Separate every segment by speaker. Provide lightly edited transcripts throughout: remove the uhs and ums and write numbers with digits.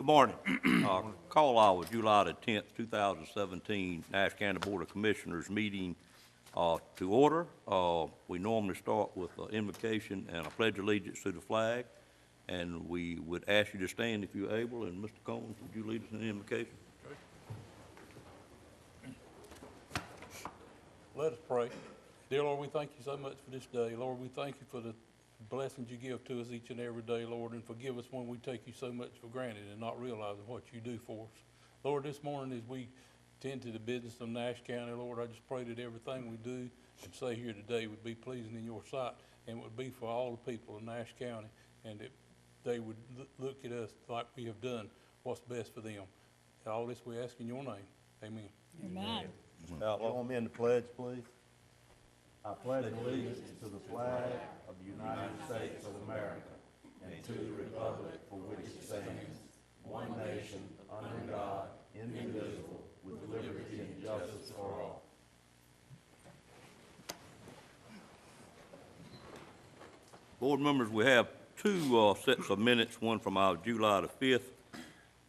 Speaker 1: Good morning. Call our July the 10th, 2017 Nash County Board of Commissioners meeting to order. We normally start with an invocation and a pledge of allegiance to the flag, and we would ask you to stand if you're able. And Mr. Combs, would you lead us in the invocation?
Speaker 2: Let us pray. Dear Lord, we thank you so much for this day. Lord, we thank you for the blessings you give to us each and every day, Lord, and forgive us when we take you so much for granted and not realizing what you do for us. Lord, this morning as we tend to the business of Nash County, Lord, I just pray that everything we do and say here today would be pleasing in your sight and would be for all the people of Nash County, and that they would look at us like we have done what's best for them. And all this we ask in your name. Amen.
Speaker 3: Amen.
Speaker 4: Join me in the pledge, please. I pledge allegiance to the flag of the United States of America and to the republic for which it stands, one nation, under God, indivisible, with liberty and justice for all.
Speaker 1: Board members, we have two sets of minutes, one from our July the 5th,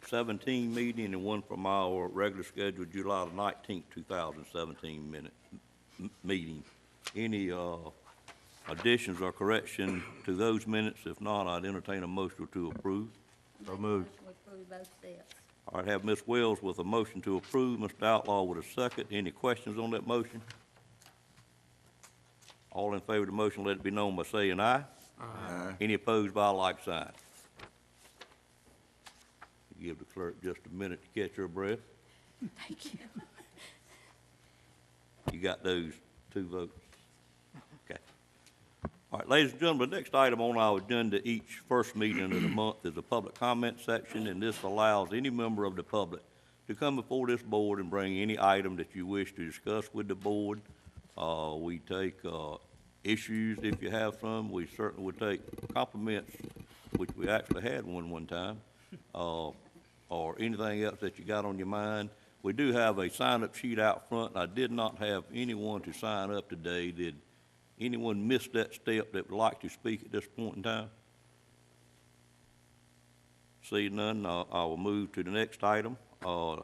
Speaker 1: 17 meeting, and one from our regular scheduled July the 19th, 2017 meeting. Any additions or correction to those minutes? If not, I'd entertain a motion to approve.
Speaker 4: So moved.
Speaker 3: Approve both sets.
Speaker 1: All right, have Ms. Wells with a motion to approve, Mr. Outlaw with a second. Any questions on that motion? All in favor of the motion, let it be known by saying aye. Aye. Any opposed by a like sign? Give the clerk just a minute to catch her breath.
Speaker 3: Thank you.
Speaker 1: You got those two votes? Okay. All right, ladies and gentlemen, the next item on our agenda each first meeting of the month is a public comment section, and this allows any member of the public to come before this board and bring any item that you wish to discuss with the board. We take issues if you have some. We certainly would take compliments, which we actually had one time, or anything else that you got on your mind. We do have a sign-up sheet out front. I did not have anyone to sign up today. Did anyone miss that step that would like to speak at this point in time? See none, I will move to the next item. I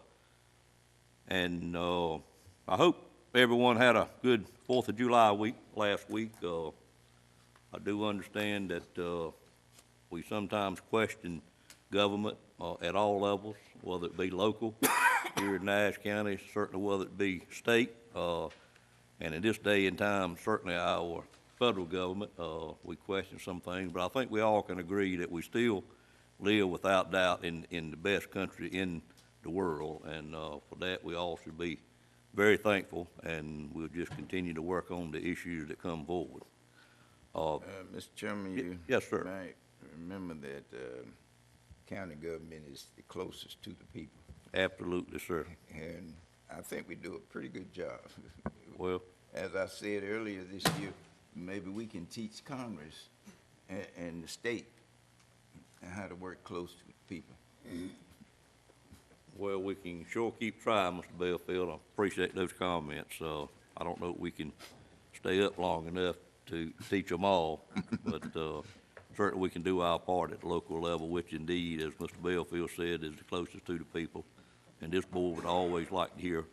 Speaker 1: hope everyone had a good 4th of July week last week. I do understand that we sometimes question government at all levels, whether it be local here in Nash County, certainly whether it be state, and in this day and time, certainly our federal government, we question some things, but I think we all can agree that we still live without doubt in the best country in the world, and for that we all should be very thankful, and we'll just continue to work on the issues that come forward.
Speaker 5: Mr. Chairman,
Speaker 1: yes, sir.
Speaker 5: Might remember that county government is the closest to the people.
Speaker 1: Absolutely, sir.
Speaker 5: And I think we do a pretty good job.
Speaker 1: Well,
Speaker 5: as I said earlier this year, maybe we can teach Congress and the state how to work close to the people.
Speaker 1: well, we can sure keep trying, Mr. Belfield. I appreciate those comments. I don't know if we can stay up long enough to teach them all, but certainly we can do our part at the local level, which indeed, as Mr. Belfield said, is the closest to the people. And this board would always like to hear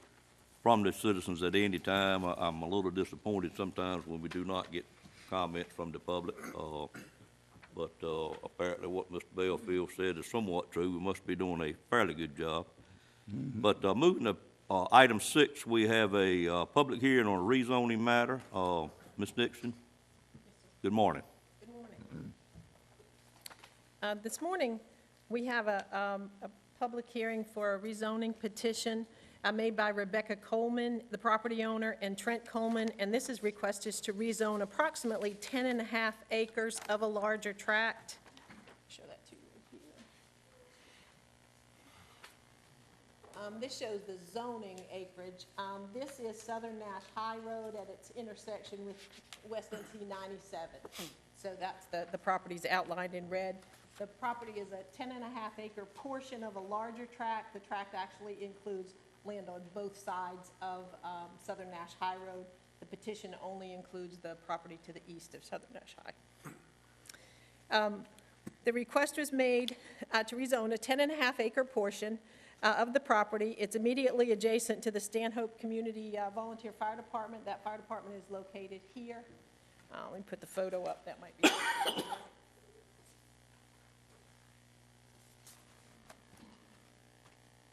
Speaker 1: from the citizens at any time. I'm a little disappointed sometimes when we do not get comments from the public, but apparently what Mr. Belfield said is somewhat true. We must be doing a fairly good job. Mm-hmm. But moving to item 6, we have a public hearing on a rezoning matter. Ms. Nixon, good morning.
Speaker 6: Good morning. This morning, we have a public hearing for a rezoning petition made by Rebecca Coleman, the property owner, and Trent Coleman, and this is requested to rezone approximately 10.5 acres of a larger tract. Show that to you here. This shows the zoning acreage. This is Southern Nash High Road at its intersection with West NC 97. So that's the properties outlined in red. The property is a 10.5 acre portion of a larger tract. The tract actually includes land on both sides of Southern Nash High Road. The petition only includes the property to the east of Southern Nash High. The request was made to rezone a 10.5-acre portion of the property. It's immediately adjacent to the Stanhope Community Volunteer Fire Department. That fire department is located here. Let me put the photo up, that might be.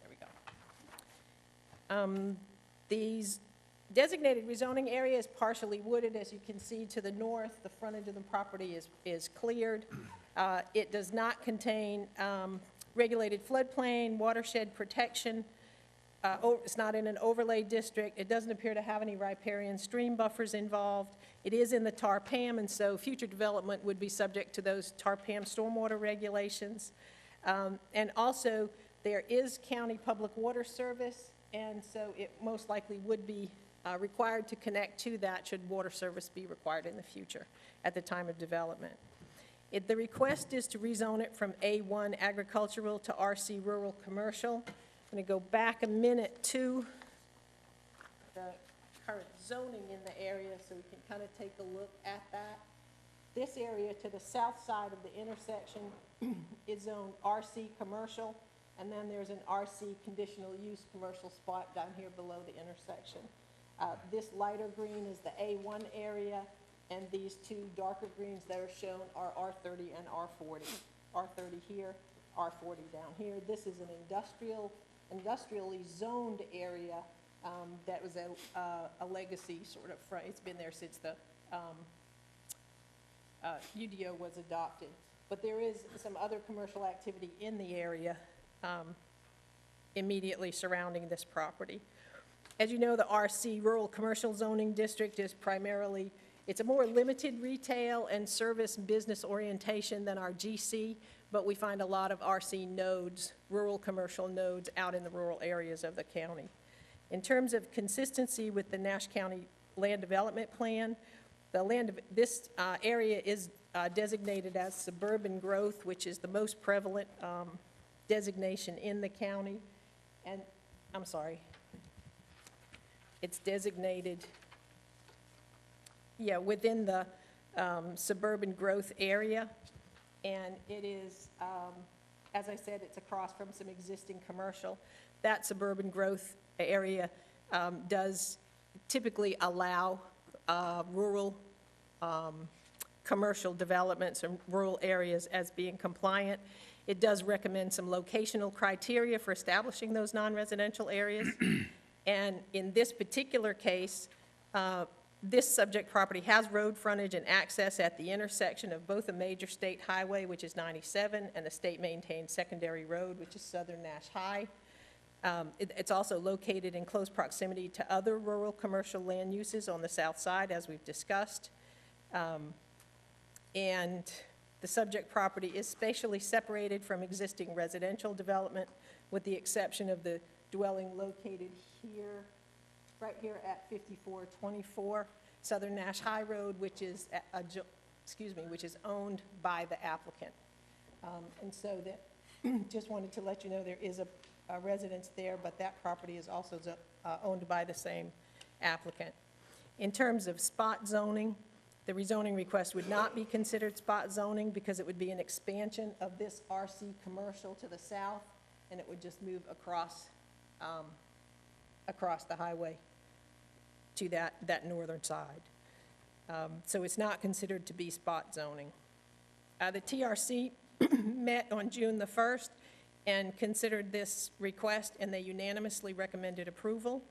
Speaker 6: There we go. These designated rezoning area is partially wooded, as you can see to the north. The frontage of the property is cleared. It does not contain regulated floodplain, watershed protection. It's not in an overlay district. It doesn't appear to have any riparian stream buffers involved. It is in the TARPAM, and so future development would be subject to those TARPAM stormwater regulations. And also, there is county public water service, and so it most likely would be required to connect to that should water service be required in the future at the time of development. The request is to rezone it from A1 agricultural to RC rural commercial. I'm going to go back a minute to the current zoning in the area so we can kind of take a look at that. This area to the south side of the intersection is zoned RC commercial, and then there's an RC conditional use commercial spot down here below the intersection. This lighter green is the A1 area, and these two darker greens that are shown are R30 and R40. R30 here, R40 down here. This is an industrially zoned area that was a legacy sort of front. It's been there since the UDO was adopted. But there is some other commercial activity in the area immediately surrounding this property. As you know, the RC Rural Commercial Zoning District is primarily, it's a more limited retail and service business orientation than our GC, but we find a lot of RC nodes, rural commercial nodes, out in the rural areas of the county. In terms of consistency with the Nash County Land Development Plan, this area is designated as suburban growth, which is the most prevalent designation in the county. And, I'm sorry, it's designated, within the suburban growth area. And it is, as I said, it's across from some existing commercial. That suburban growth area does typically allow rural commercial developments and rural areas as being compliant. It does recommend some locational criteria for establishing those non-residential areas. And in this particular case, this subject property has road frontage and access at the intersection of both a major state highway, which is 97, and a state-maintained secondary road, which is Southern Nash High. It's also located in close proximity to other rural commercial land uses on the south side, as we've discussed. And the subject property is spatially separated from existing residential development, with the exception of the dwelling located here, right here at 5424 Southern Nash High Road, which is which is owned by the applicant. And so that, just wanted to let you know there is a residence there, but that property is also owned by the same applicant. In terms of spot zoning, the rezoning request would not be considered spot zoning because it would be an expansion of this RC commercial to the south, and it would just move across the highway to that northern side. So it's not considered to be spot zoning. The TRC met on June the 1st and considered this request, and they unanimously recommended approval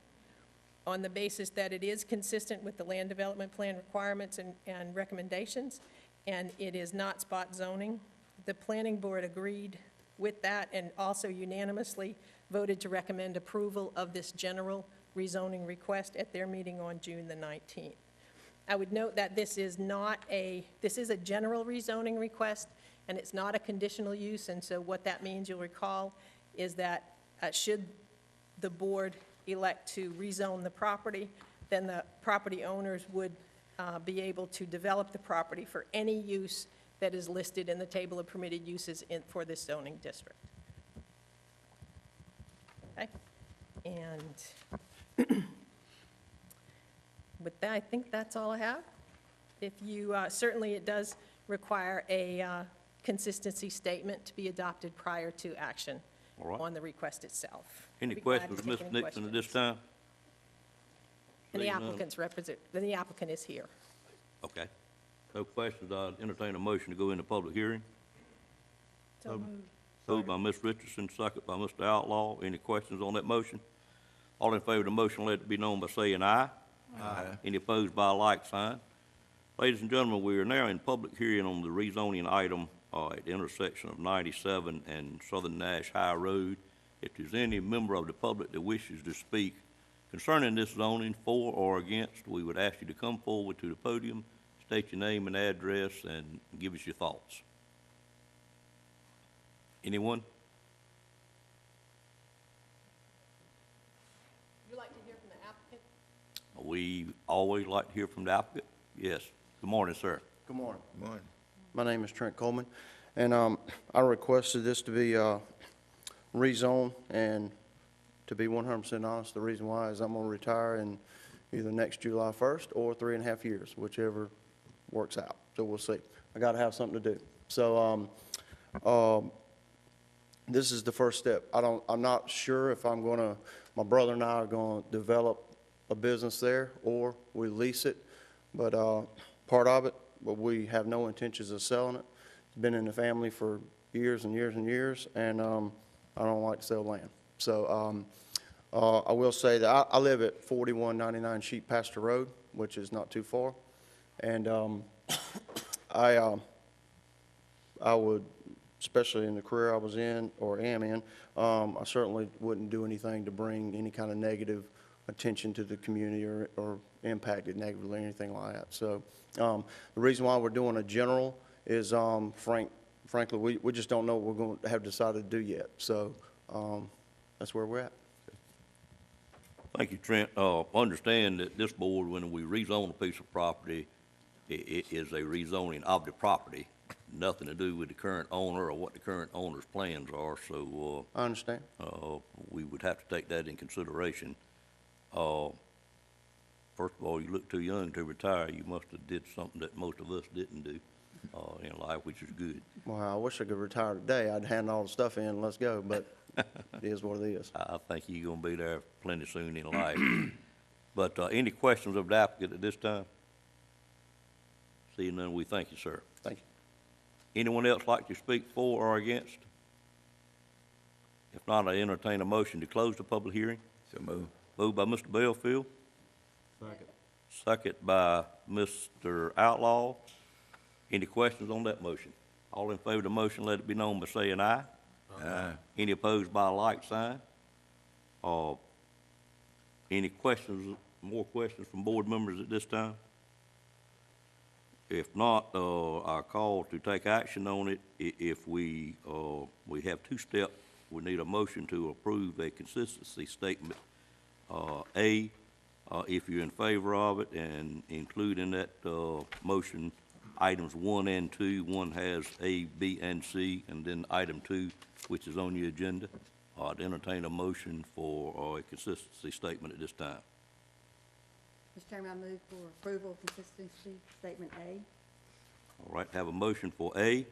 Speaker 6: on the basis that it is consistent with the land development plan requirements and recommendations, and it is not spot zoning. The planning board agreed with that and also unanimously voted to recommend approval of this general rezoning request at their meeting on June the 19th. I would note that this is a general rezoning request, and it's not a conditional use, and so what that means, you'll recall, is that should the board elect to rezone the property, then the property owners would be able to develop the property for any use that is listed in the table of permitted uses for this zoning district. Okay, and with that, I think that's all I have. If you, certainly it does require a consistency statement to be adopted prior to action
Speaker 1: All right.
Speaker 6: on the request itself.
Speaker 1: Any
Speaker 6: I'd be glad to
Speaker 1: questions,
Speaker 6: take
Speaker 1: Ms.
Speaker 6: any
Speaker 1: Nixon, at this
Speaker 6: questions.
Speaker 1: time?
Speaker 6: And the
Speaker 1: Seeing none.
Speaker 6: the applicant is here.
Speaker 1: Okay. No questions, I'll entertain a motion to go into public hearing. Moved by Ms. Richardson, second by Mr. Outlaw. Any questions on that motion? All in favor of the motion, let it be known by saying aye. Aye. Any opposed by a like sign? Ladies and gentlemen, we are now in public hearing on the rezoning item at the intersection of 97 and Southern Nash High Road. If there's any member of the public that wishes to speak concerning this zoning, for or against, we would ask you to come forward to the podium, state your name and address, and give us your thoughts. Anyone?
Speaker 6: Would you like to hear from the applicant?
Speaker 1: We always like to hear from the applicant. Yes. Good morning, sir.
Speaker 7: Good morning.
Speaker 5: Morning.
Speaker 7: My name is Trent Coleman, and I requested this to be rezoned, and to be 100% honest, the reason why is I'm going to retire in either next July 1st or 3.5 years, whichever works out. So we'll see. I got to have something to do. So this is the first step. I'm not sure if my brother and I are going to develop a business there or we lease it, but part of it, but we have no intentions of selling it. It's been in the family for years and years and years, and I don't like to sell land. So I will say that I live at 4199 Sheep Pasture Road, which is not too far, and I would, especially in the career I was in or am in, I certainly wouldn't do anything to bring any kind of negative attention to the community or impact it negatively or anything like that. So the reason why we're doing a general is, frankly, we just don't know what we're going to have decided to do yet. So that's where we're at.
Speaker 1: Thank you, Trent. Understand that this board, when we rezone a piece of property, it is a rezoning of the property, nothing to do with the current owner or what the current owner's plans are. So
Speaker 7: I understand.
Speaker 1: we would have to take that in consideration. First of all, you look too young to retire. You must have did something that most of us didn't do in life, which is good.
Speaker 7: Well, I wish I could retire today. I'd hand all the stuff in and let's go, but it is what it is.
Speaker 1: I think you're gonna be there plenty soon in life. But any questions of the applicant at this time? Seeing none, we thank you, sir.
Speaker 7: Thank you.
Speaker 1: Anyone else like to speak for or against? If not, I entertain a motion to close the public hearing.
Speaker 5: So move.
Speaker 1: Moved by Mr. Belfield,
Speaker 4: Second.
Speaker 1: second by Mr. Outlaw. Any questions on that motion? All in favor of the motion, let it be known by saying aye.
Speaker 5: Aye.
Speaker 1: Any opposed by a like sign? Any questions, more questions from board members at this time? If not, I call to take action on it. If we have two steps, we need a motion to approve a consistency statement. A, if you're in favor of it, and include in that motion items 1 and 2. One has A, B, and C, and then item 2, which is on your agenda. I'd entertain a motion for a consistency statement at this time.
Speaker 3: Mr. Chairman, I move for approval of consistency statement A.
Speaker 1: All right, have a motion for A. Is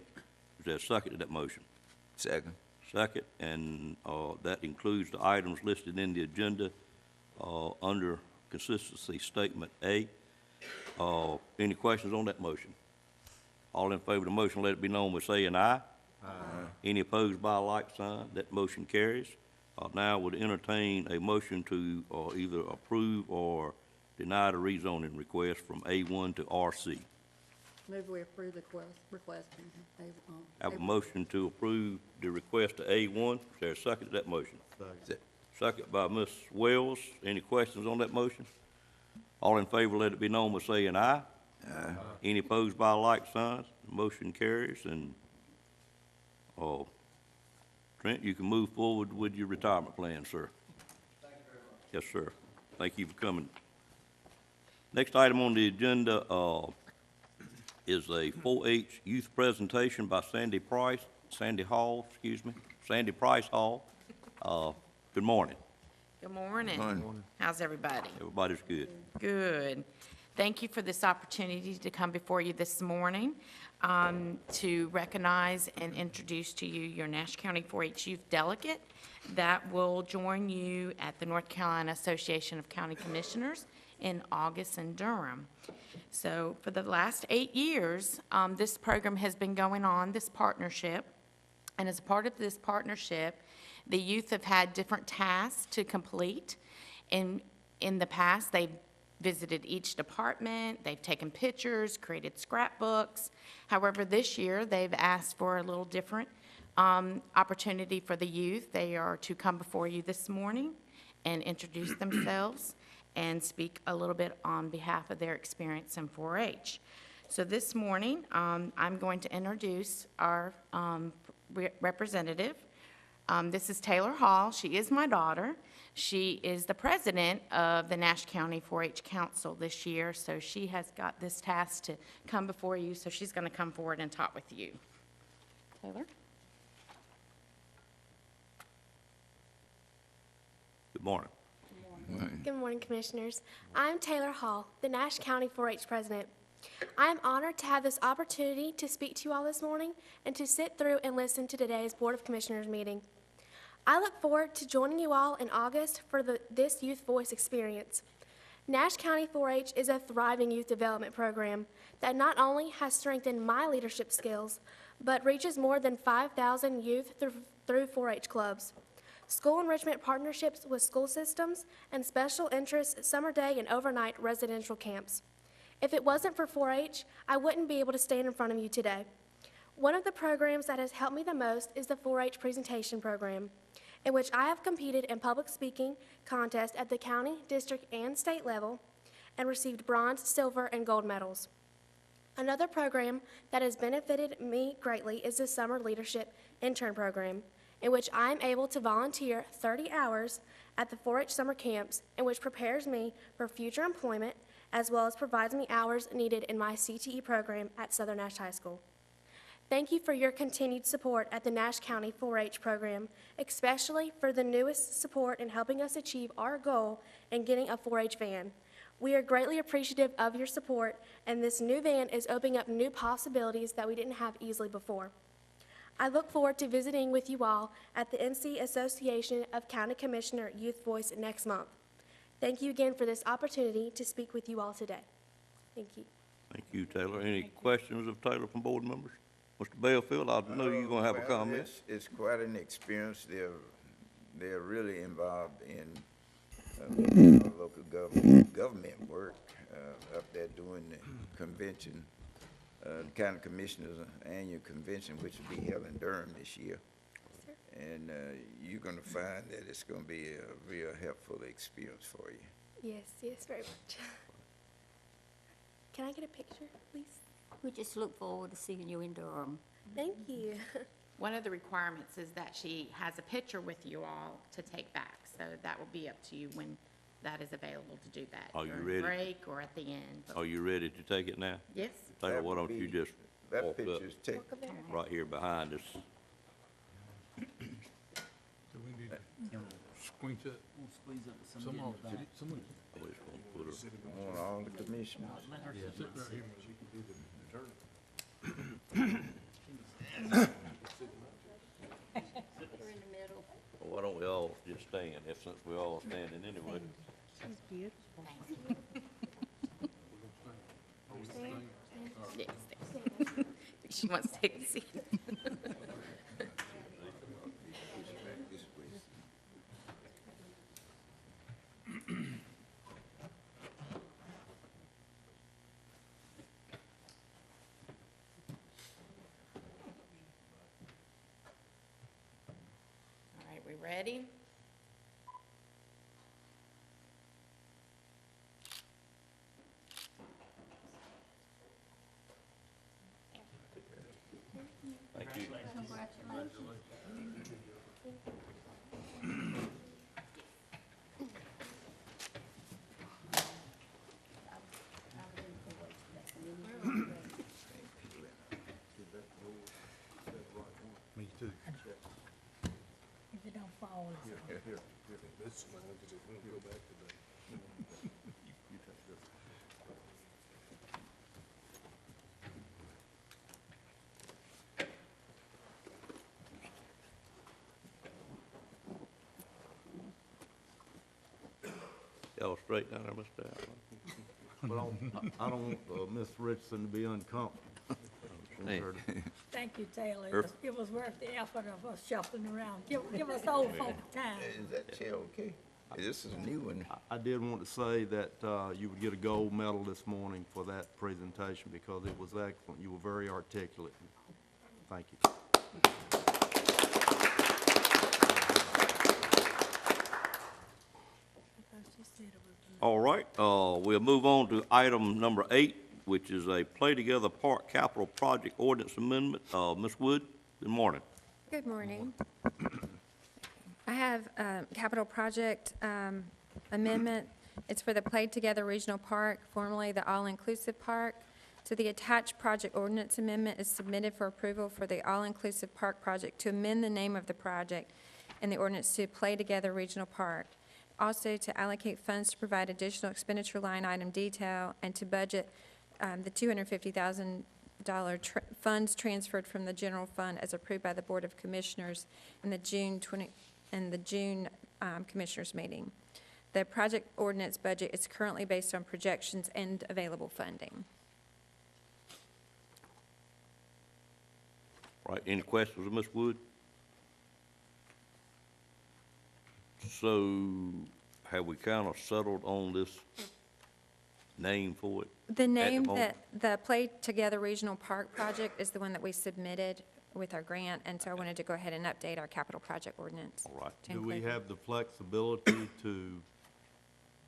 Speaker 1: there a second to that motion?
Speaker 5: Second.
Speaker 1: Second, and that includes the items listed in the agenda under consistency statement A. Any questions on that motion? All in favor of the motion, let it be known by saying aye. Aye. Any opposed by a like sign? That motion carries. Now would entertain a motion to either approve or deny the rezoning request from A1 to RC.
Speaker 3: Move we approve the request.
Speaker 1: Have a motion to approve the request to A1. Is there a second to that motion?
Speaker 5: Se-
Speaker 1: Second by Ms. Wells. Any questions on that motion? All in favor, let it be known by saying aye.
Speaker 5: Aye.
Speaker 1: Any opposed by a like sign? Motion carries, and, Trent, you can move forward with your retirement plan, sir. Thank you very much. Yes, sir. Thank you for coming. Next item on the agenda, is a 4-H youth presentation by Sandy Price Hall. Good morning.
Speaker 8: Good morning.
Speaker 5: Morning.
Speaker 8: How's everybody?
Speaker 1: Everybody's good.
Speaker 8: Good. Thank you for this opportunity to come before you this morning to recognize and introduce to you your Nash County 4-H Youth Delegate that will join you at the North Carolina Association of County Commissioners in August in Durham. So for the last 8 years, this program has been going on, this partnership. And as a part of this partnership, the youth have had different tasks to complete. In the past, they've visited each department, they've taken pictures, created scrapbooks. However, this year, they've asked for a little different opportunity for the youth. They are to come before you this morning and introduce themselves and speak a little bit on behalf of their experience in 4-H. So this morning, I'm going to introduce our representative. This is Taylor Hall. She is my daughter. She is the president of the Nash County 4-H Council this year, so she has got this task to come before you, so she's going to come forward and talk with you. Taylor?
Speaker 1: Good morning.
Speaker 9: Good morning, Commissioners. I'm Taylor Hall, the Nash County 4-H President. I am honored to have this opportunity to speak to you all this morning and to sit through and listen to today's Board of Commissioners meeting. I look forward to joining you all in August for this Youth Voice experience. Nash County 4-H is a thriving youth development program that not only has strengthened my leadership skills, but reaches more than 5,000 youth through 4-H clubs, school enrichment partnerships with school systems, and special interest summer day and overnight residential camps. If it wasn't for 4-H, I wouldn't be able to stand in front of you today. One of the programs that has helped me the most is the 4-H presentation program, in which I have competed in public speaking contests at the county, district, and state level, and received bronze, silver, and gold medals. Another program that has benefited me greatly is the Summer Leadership Intern Program, in which I am able to volunteer 30 hours at the 4-H summer camps, and which prepares me for future employment, as well as provides me hours needed in my CTE program at Southern Nash High School. Thank you for your continued support at the Nash County 4-H program, especially for the newest support in helping us achieve our goal in getting a 4-H van. We are greatly appreciative of your support, and this new van is opening up new possibilities that we didn't have easily before. I look forward to visiting with you all at the NC Association of County Commissioner Youth Voice next month. Thank you again for this opportunity to speak with you all today. Thank you.
Speaker 1: Thank you, Taylor. Any questions of Taylor from board members? Mr. Belfield, I know you're going to have a
Speaker 5: Well,
Speaker 1: comment.
Speaker 5: It's quite an experience. They're really involved in local government work up there doing the convention, the County Commissioners Annual Convention, which will be held in Durham this year. And you're going to find that it's going to be a real helpful experience for you.
Speaker 9: Yes, very much. Can I get a picture, please?
Speaker 10: We just look forward to seeing you in Durham.
Speaker 9: Thank you.
Speaker 8: One of the requirements is that she has a picture with you all to take back, so that will be up to you when that is available to do that.
Speaker 1: Are you
Speaker 8: during
Speaker 1: ready?
Speaker 8: break or at the end. But-
Speaker 1: Are you ready to take it now?
Speaker 8: Yes?
Speaker 1: Taylor,
Speaker 5: That
Speaker 1: why
Speaker 5: would
Speaker 1: don't you
Speaker 5: be-
Speaker 1: just
Speaker 5: That
Speaker 1: walk up
Speaker 5: picture's taken.
Speaker 9: Walk over there.
Speaker 1: right here behind us?
Speaker 2: Do we need to squeeze that? Some of it, someone,
Speaker 1: I was gonna put her-
Speaker 5: On all the commissioners.
Speaker 2: sit right here.
Speaker 1: Well, why don't we all just stand, since we're all standing anyway?
Speaker 8: Yes. She wants to take a seat. All right, we ready?
Speaker 1: Thank you.
Speaker 2: Me too.
Speaker 10: If it don't fall,
Speaker 2: This one, I just want to go back to the.
Speaker 1: straight down there, Mr. Allen.
Speaker 4: Well, I don't want Ms. Richardson to be uncomfortable.
Speaker 1: Hey.
Speaker 10: Thank you, Taylor.
Speaker 1: Sure.
Speaker 10: It was worth the effort of us shuffling around. Give us old folk time.
Speaker 5: Is that chair okay? This is a new one.
Speaker 4: I did want to say that you would get a gold medal this morning for that presentation because it was excellent. You were very articulate. Thank you.
Speaker 1: All right, we'll move on to item number 8, which is a Play Together Park Capital Project Ordinance Amendment. Ms. Wood, good morning.
Speaker 11: Good morning. I have a capital project amendment. It's for the Play Together Regional Park, formerly the All-Inclusive Park. So the attached project ordinance amendment is submitted for approval for the All-Inclusive Park project to amend the name of the project in the ordinance to Play Together Regional Park. Also to allocate funds to provide additional expenditure line item detail and to budget the $250,000 funds transferred from the general fund as approved by the Board of Commissioners in the June Commissioners meeting. The project ordinance budget is currently based on projections and available funding.
Speaker 1: All right, any questions of Ms. Wood? So, have we kind of settled on this name for it?
Speaker 11: The name
Speaker 1: moment?
Speaker 11: that the Play Together Regional Park project is the one that we submitted with our grant, and so I wanted to go ahead and update our capital project ordinance.
Speaker 1: All right.
Speaker 11: to
Speaker 4: Do we
Speaker 11: include-
Speaker 4: have the flexibility to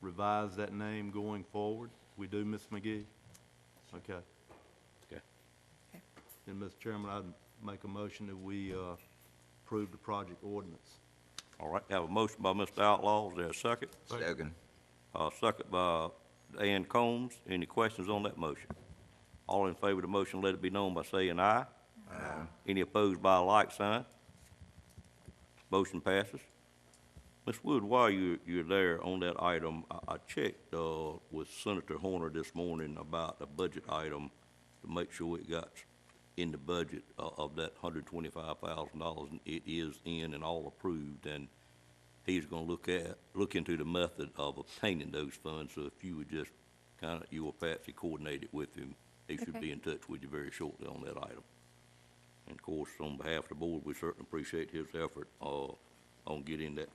Speaker 4: revise that name going forward? We do, Ms. McGee? Okay.
Speaker 1: Okay.
Speaker 11: Okay.
Speaker 4: Then, Mr. Chairman, I'd make a motion that we approve the project ordinance.
Speaker 1: All right, have a motion by Mr. Outlaw, is there a second?
Speaker 5: Second.
Speaker 1: Second by Ann Combs. Any questions on that motion? All in favor of the motion, let it be known by saying aye. Aye. Any opposed by a like sign? Motion passes. Ms. Wood, while you're there on that item, I checked with Senator Horner this morning about a budget item to make sure it got in the budget of that $125,000, and it is in and all approved, and he's gonna look into the method of obtaining those funds, so if you would just you or Patsy coordinate it with him, he should
Speaker 11: Okay.
Speaker 1: be in touch with you very shortly on that item. And of course, on behalf of the board, we certainly appreciate his effort, on getting that,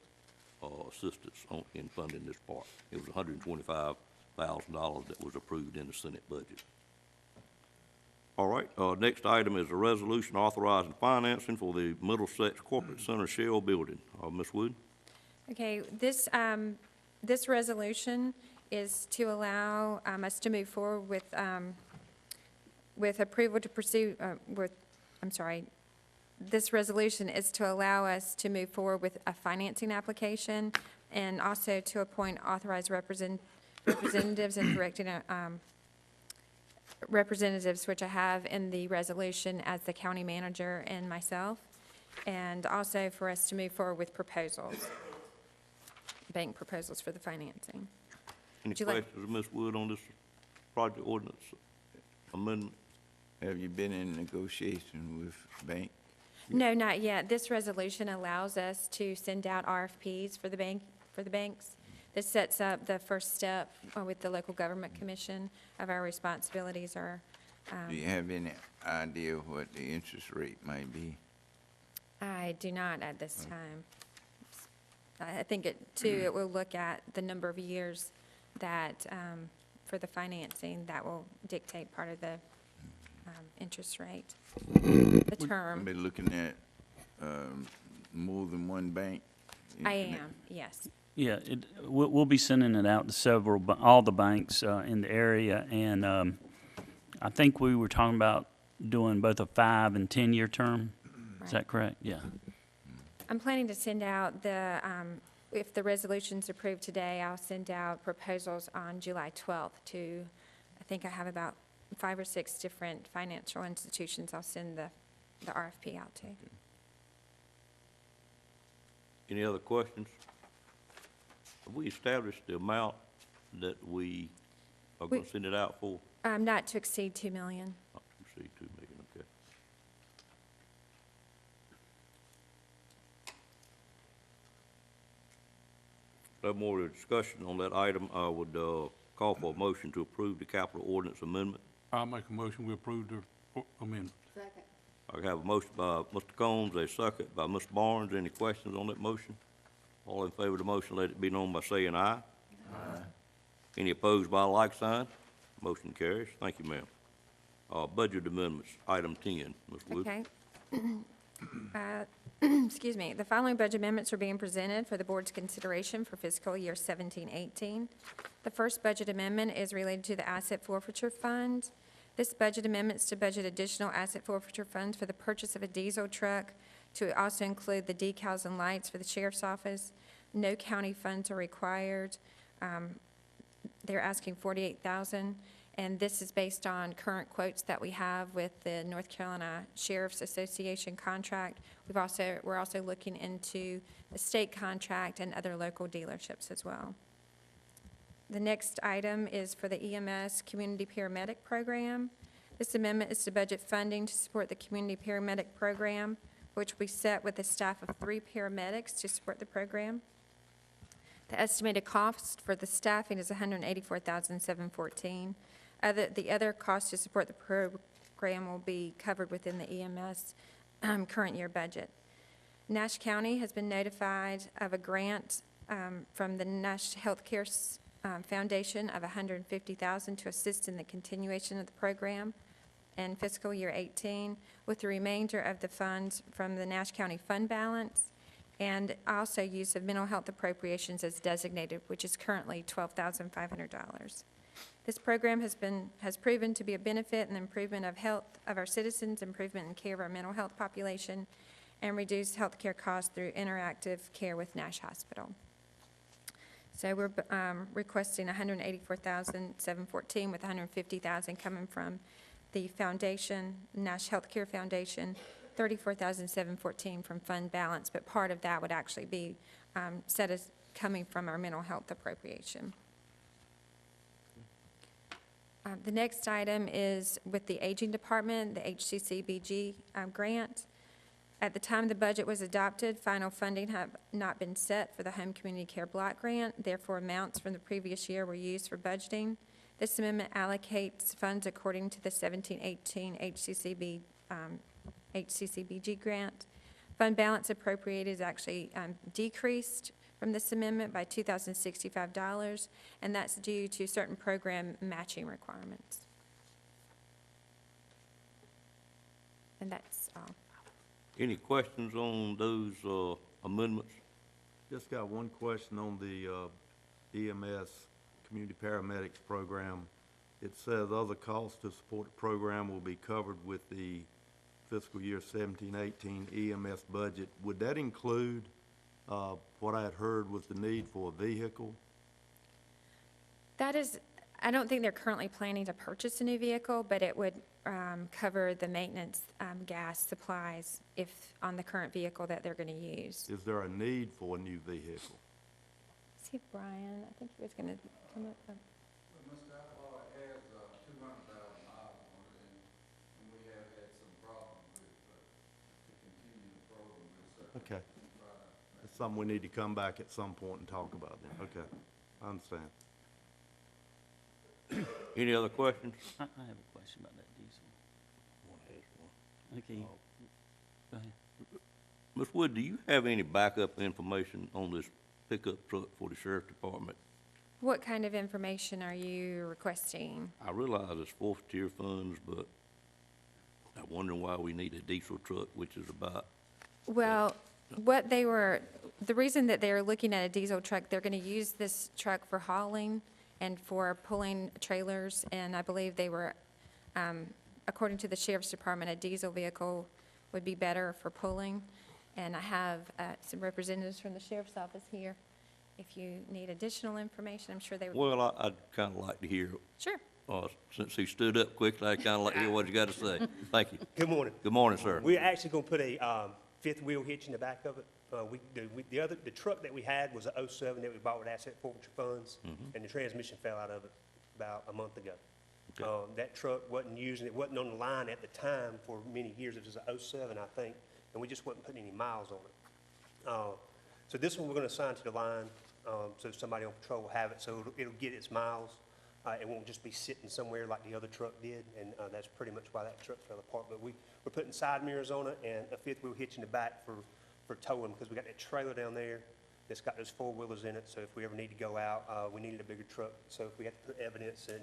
Speaker 1: assistance in funding this park. It was $125,000 that was approved in the Senate budget. All right, next item is a resolution authorizing financing for the Middlesex Corporate Center Shell Building. Ms. Wood?
Speaker 11: Okay, this resolution is to allow us to move forward with approval to pursue, this resolution is to allow us to move forward with a financing application and also to appoint authorized representatives and directing representatives, which I have in the resolution as the county manager and myself, and also for us to move forward with proposals, bank proposals for the financing.
Speaker 1: Any
Speaker 11: Would you like-
Speaker 1: questions of Ms. Wood on this project ordinance amendment?
Speaker 5: Have you been in negotiation with bank?
Speaker 11: No, not yet. This resolution allows us to send out RFPs for the banks. This sets up the first step with the local government commission of our responsibilities are,
Speaker 5: Do you have any idea what the interest rate might be?
Speaker 11: I do not at this time. I think it will look at the number of years that, for the financing, that will dictate part of the interest rate, the term.
Speaker 5: Be looking at more than one bank?
Speaker 11: I am, yes.
Speaker 12: Yeah, we'll be sending it out to all the banks in the area, and I think we were talking about doing both a 5 and 10-year term. Is that correct? Yeah.
Speaker 11: I'm planning to send out if the resolution's approved today, I'll send out proposals on July 12th to, I think I have about 5 or 6 different financial institutions I'll send the RFP out to.
Speaker 1: Any other questions? Have we established the amount that we are going to send it out for?
Speaker 11: Not to exceed $2 million.
Speaker 1: Not to exceed $2 million, okay. No more discussion on that item. I would, call for a motion to approve the capital ordinance amendment.
Speaker 2: I'll make a motion, we approve the amendment.
Speaker 3: Second.
Speaker 1: I have a motion by Mr. Combs, a second by Mr. Barnes. Any questions on that motion? All in favor of the motion, let it be known by saying aye. Aye. Any opposed by a like sign? Motion carries. Thank you, ma'am. Budget amendments, item 10, Ms. Wood.
Speaker 11: Okay. Excuse me. The following budget amendments are being presented for the board's consideration for fiscal year 17-18. The first budget amendment is related to the asset forfeiture fund. This budget amendment is to budget additional asset forfeiture funds for the purchase of a diesel truck, to also include the decals and lights for the sheriff's office. No county funds are required. They're asking $48,000, and this is based on current quotes that we have with the North Carolina Sheriff's Association contract. We're also looking into the state contract and other local dealerships as well. The next item is for the EMS Community Paramedic Program. This amendment is to budget funding to support the Community Paramedic Program, which we set with a staff of 3 paramedics to support the program. The estimated cost for the staffing is $184,714. The other cost to support the program will be covered within the EMS current year budget. Nash County has been notified of a grant from the Nash Healthcare Foundation of $150,000 to assist in the continuation of the program in fiscal year 18, with the remainder of the funds from the Nash County fund balance, and also use of mental health appropriations as designated, which is currently $12,500. This program has proven to be a benefit in the improvement of health of our citizens, improvement in care of our mental health population, and reduced health care costs through interactive care with Nash Hospital. So we're requesting $184,714 with $150,000 coming from the foundation, Nash Healthcare Foundation, $34,714 from fund balance, but part of that would actually be set as coming from our mental health appropriation. The next item is with the Aging Department, the HCCBG grant. At the time the budget was adopted, final funding have not been set for the Home Community Care Block Grant. Therefore, amounts from the previous year were used for budgeting. This amendment allocates funds according to the 17-18 HCCBG grant. Fund balance appropriated is actually decreased from this amendment by $2,065, and that's due to certain program matching requirements. And that's all.
Speaker 1: Any questions on those amendments?
Speaker 4: Just got one question on the EMS Community Paramedics Program. It says other costs to support the program will be covered with the fiscal year 17-18 EMS budget. Would that include what I had heard was the need for a vehicle?
Speaker 11: That is, I don't think they're currently planning to purchase a new vehicle, but it would cover the maintenance, gas, supplies, if on the current vehicle that they're going to use.
Speaker 4: Is there a need for a new vehicle?
Speaker 11: See, Brian, I think he was going to come up.
Speaker 13: Mr. Outlaw has 200,000 miles on it, and we have had some problems with to continue the program with certain.
Speaker 4: Okay. That's something we need to come back at some point and talk about then. Okay, I understand.
Speaker 1: Any other questions?
Speaker 12: I have a question about that diesel. Okay, go ahead.
Speaker 1: Ms. Wood, do you have any backup information on this pickup truck for the sheriff's department?
Speaker 11: What kind of information are you requesting?
Speaker 1: I realize it's forfeiture funds, but I'm wondering why we need a diesel truck, which is about,
Speaker 11: Well, the reason that they're looking at a diesel truck, they're going to use this truck for hauling and for pulling trailers, and I believe they were, according to the sheriff's department, a diesel vehicle would be better for pulling. And I have some representatives from the sheriff's office here. If you need additional information, I'm sure they would.
Speaker 1: well, I'd kind of like to hear,
Speaker 11: Sure.
Speaker 1: since he stood up quickly, I'd kind of like to hear what you got to say. Thank you.
Speaker 14: Good morning.
Speaker 1: Good morning, sir.
Speaker 14: We're actually going to put a fifth wheel hitch in the back of it. The truck that we had was a 07 that we bought with asset forfeiture funds, and the transmission fell out of it about a month ago.
Speaker 1: Okay.
Speaker 14: That truck wasn't used, and it wasn't on the line at the time for many years. It was a 07, I think, and we just wasn't putting any miles on it. So this one we're going to assign to the line. So somebody on patrol will have it, so it'll get its miles. It won't just be sitting somewhere like the other truck did, and that's pretty much why that truck fell apart. But we're putting side mirrors on it and a fifth wheel hitch in the back for towing, because we got that trailer down there that's got those four-wheelers in it, so if we ever need to go out, we needed a bigger truck. So if we have to put evidence, and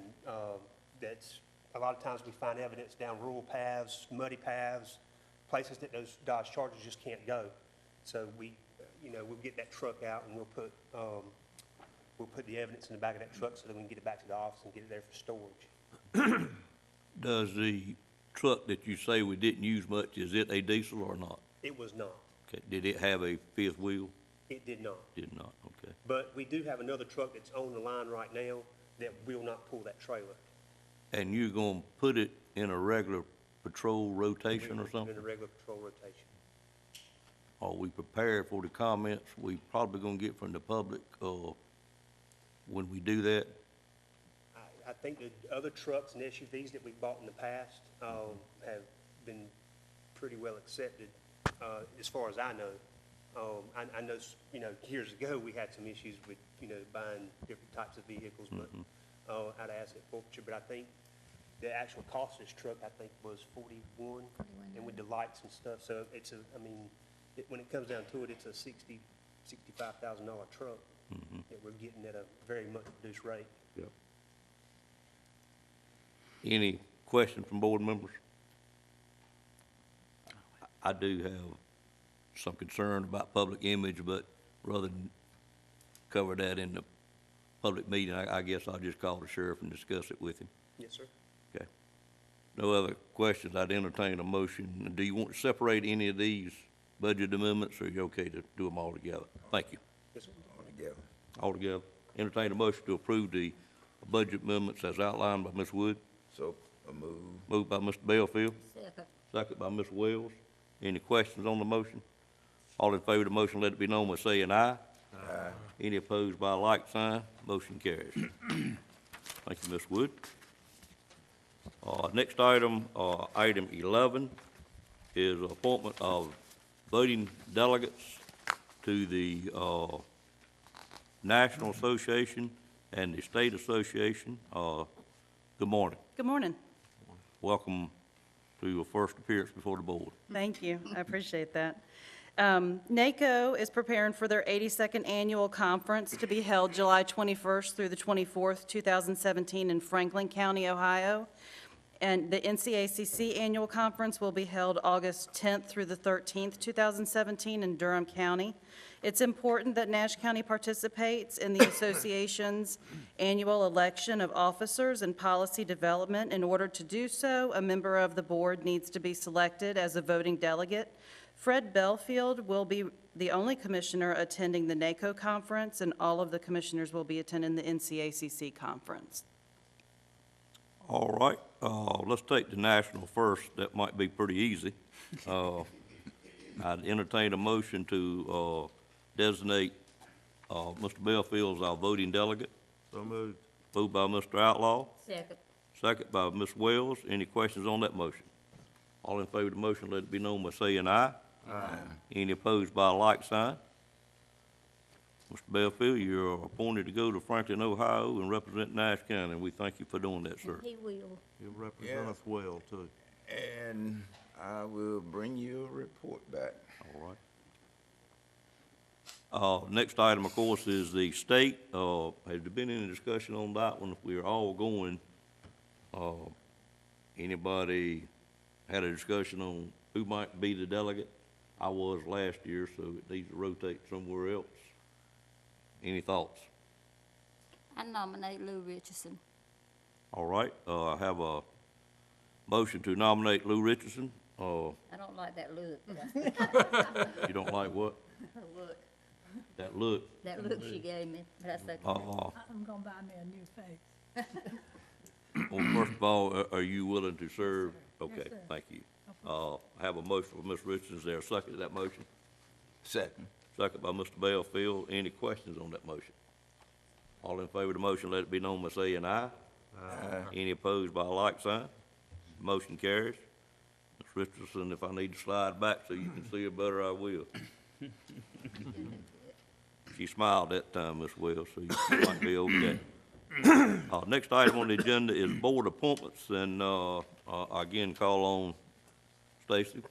Speaker 14: that's, a lot of times we find evidence down rural paths, muddy paths, places that those Dodge Chargers just can't go. So we'll get that truck out and we'll put the evidence in the back of that truck so that we can get it back to the office and get it there for storage.
Speaker 1: Does the truck that you say we didn't use much, is it a diesel or not?
Speaker 14: It was not.
Speaker 1: Okay, did it have a fifth wheel?
Speaker 14: It did not.
Speaker 1: Did not, okay.
Speaker 14: But we do have another truck that's on the line right now that will not pull that trailer.
Speaker 1: And you're gonna put it in a regular patrol rotation or something?
Speaker 14: In a regular patrol rotation.
Speaker 1: Are we prepared for the comments we probably gonna get from the public, when we do that?
Speaker 14: I think the other trucks and SUVs that we bought in the past, have been pretty well accepted, as far as I know. I know, years ago, we had some issues with, buying different types of vehicles, but, out of asset forfeiture, but I think the actual cost of this truck, I think, was 41, and with the lights and stuff, so it's when it comes down to it, it's a $65,000 truck that we're getting at a very much reduced rate.
Speaker 1: Yep. Any questions from board members? I do have some concern about public image, but rather than cover that in the public meeting, I guess I'll just call the sheriff and discuss it with him.
Speaker 14: Yes, sir.
Speaker 1: Okay. No other questions? I'd entertain a motion. Do you want to separate any of these budget amendments, or are you okay to do them all together? Thank you.
Speaker 14: Yes, sir.
Speaker 5: All together.
Speaker 1: All together. Entertain a motion to approve the budget amendments as outlined by Ms. Wood.
Speaker 5: So, a move.
Speaker 1: Moved by Mr. Bellfield.
Speaker 3: Second.
Speaker 1: Second by Ms. Wells. Any questions on the motion? All in favor of the motion, let it be known by saying aye.
Speaker 5: Aye.
Speaker 1: Any opposed by a like sign? Motion carries. Thank you, Ms. Wood. Next item, item 11, is appointment of voting delegates to the National Association and the State Association. Good morning.
Speaker 15: Good morning.
Speaker 1: Welcome to your first appearance before the board.
Speaker 15: Thank you. I appreciate that. NACO is preparing for their 82nd annual conference to be held July 21st through the 24th, 2017 in Franklin County, Ohio. And the NCACC annual conference will be held August 10th through the 13th, 2017 in Durham County. It's important that Nash County participates in the association's annual election of officers and policy development. In order to do so, a member of the board needs to be selected as a voting delegate. Fred Belfield will be the only commissioner attending the NACO conference, and all of the commissioners will be attending the NCACC conference.
Speaker 1: All right, let's take the national first. That might be pretty easy. I'd entertain a motion to designate Mr. Belfield as our voting delegate.
Speaker 4: So moved.
Speaker 1: Moved by Mr. Outlaw,
Speaker 3: Second.
Speaker 1: second by Ms. Wells. Any questions on that motion? All in favor of the motion, let it be known by saying aye.
Speaker 5: Aye.
Speaker 1: Any opposed by a like sign? Mr. Belfield, you're appointed to go to Franklin, Ohio, and represent Nash County, and we thank you for doing that, sir.
Speaker 3: He will.
Speaker 4: You represent
Speaker 5: Yeah.
Speaker 4: us well, too.
Speaker 5: And I will bring you a report back.
Speaker 1: All right. Next item, of course, is the state. Has there been any discussion on that one? If we are all going, anybody had a discussion on who might be the delegate? I was last year, so it needs to rotate somewhere else. Any thoughts?
Speaker 3: I nominate Lou Richardson.
Speaker 1: All right, I have a motion to nominate Lou Richardson.
Speaker 3: I don't like that look.
Speaker 1: You don't like what?
Speaker 3: Look,
Speaker 1: That look?
Speaker 3: that look she gave me, that's okay.
Speaker 10: I'm gonna buy me a new face.
Speaker 1: Well, first of all, are you willing to serve? Okay,
Speaker 10: sir.
Speaker 1: thank you. I have a motion for Ms. Richardson. Is there a second to that motion?
Speaker 5: Second.
Speaker 1: Second by Mr. Bellfield. Any questions on that motion? All in favor of the motion, let it be known by saying aye.
Speaker 5: Aye.
Speaker 1: Any opposed by a like sign? Motion carries. Ms. Richardson, if I need to slide back so you can see her better, I will. She smiled that time, Miss Wells, so you might be okay. Next item on the agenda is board appointments, and, again, call on Stacy.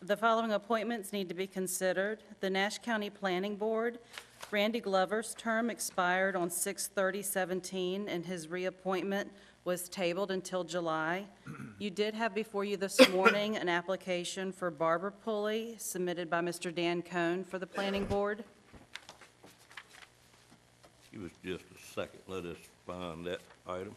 Speaker 15: The following appointments need to be considered. The Nash County Planning Board, Randy Glover's term expired on 6/30/17, and his reappointment was tabled until July. You did have before you this morning an application for Barbara Pulley submitted by Mr. Dan Cohn for the Planning Board.
Speaker 1: Give us just a second, let us find that item.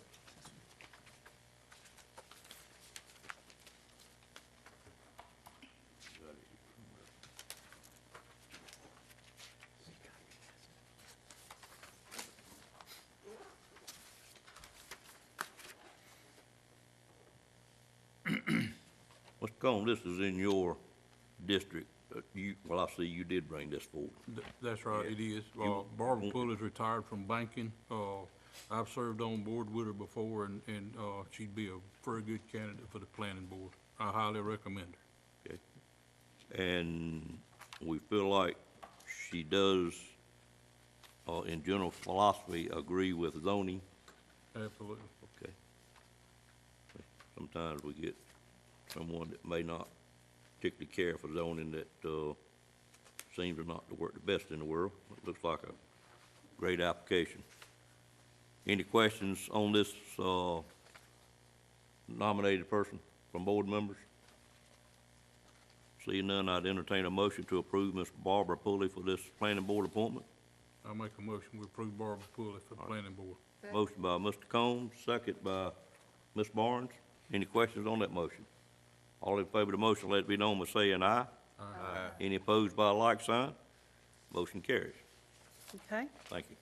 Speaker 1: Mr. Combs, this is in your district. Well, I see you did bring this forward.
Speaker 2: That's right, it is.
Speaker 1: You-
Speaker 2: Barbara Pulley's retired from banking. I've served on board with her before, and she'd be a very good candidate for the planning board. I highly recommend her.
Speaker 1: Okay. And we feel like she does, in general philosophy, agree with zoning.
Speaker 2: Absolutely.
Speaker 1: Okay. Sometimes we get someone that may not particularly care for zoning that, seems to not to work the best in the world. It looks like a great application. Any questions on this, nominated person from board members? Seeing none, I'd entertain a motion to approve Ms. Barbara Pulley for this planning board appointment.
Speaker 2: I'll make a motion, we approve Barbara Pulley for the planning board.
Speaker 1: Motion by Mr. Combs, second by Ms. Barnes. Any questions on that motion? All in favor of the motion, let it be known by saying aye. Aye. Any opposed by a like sign? Motion carries.
Speaker 15: Okay?
Speaker 1: Thank you.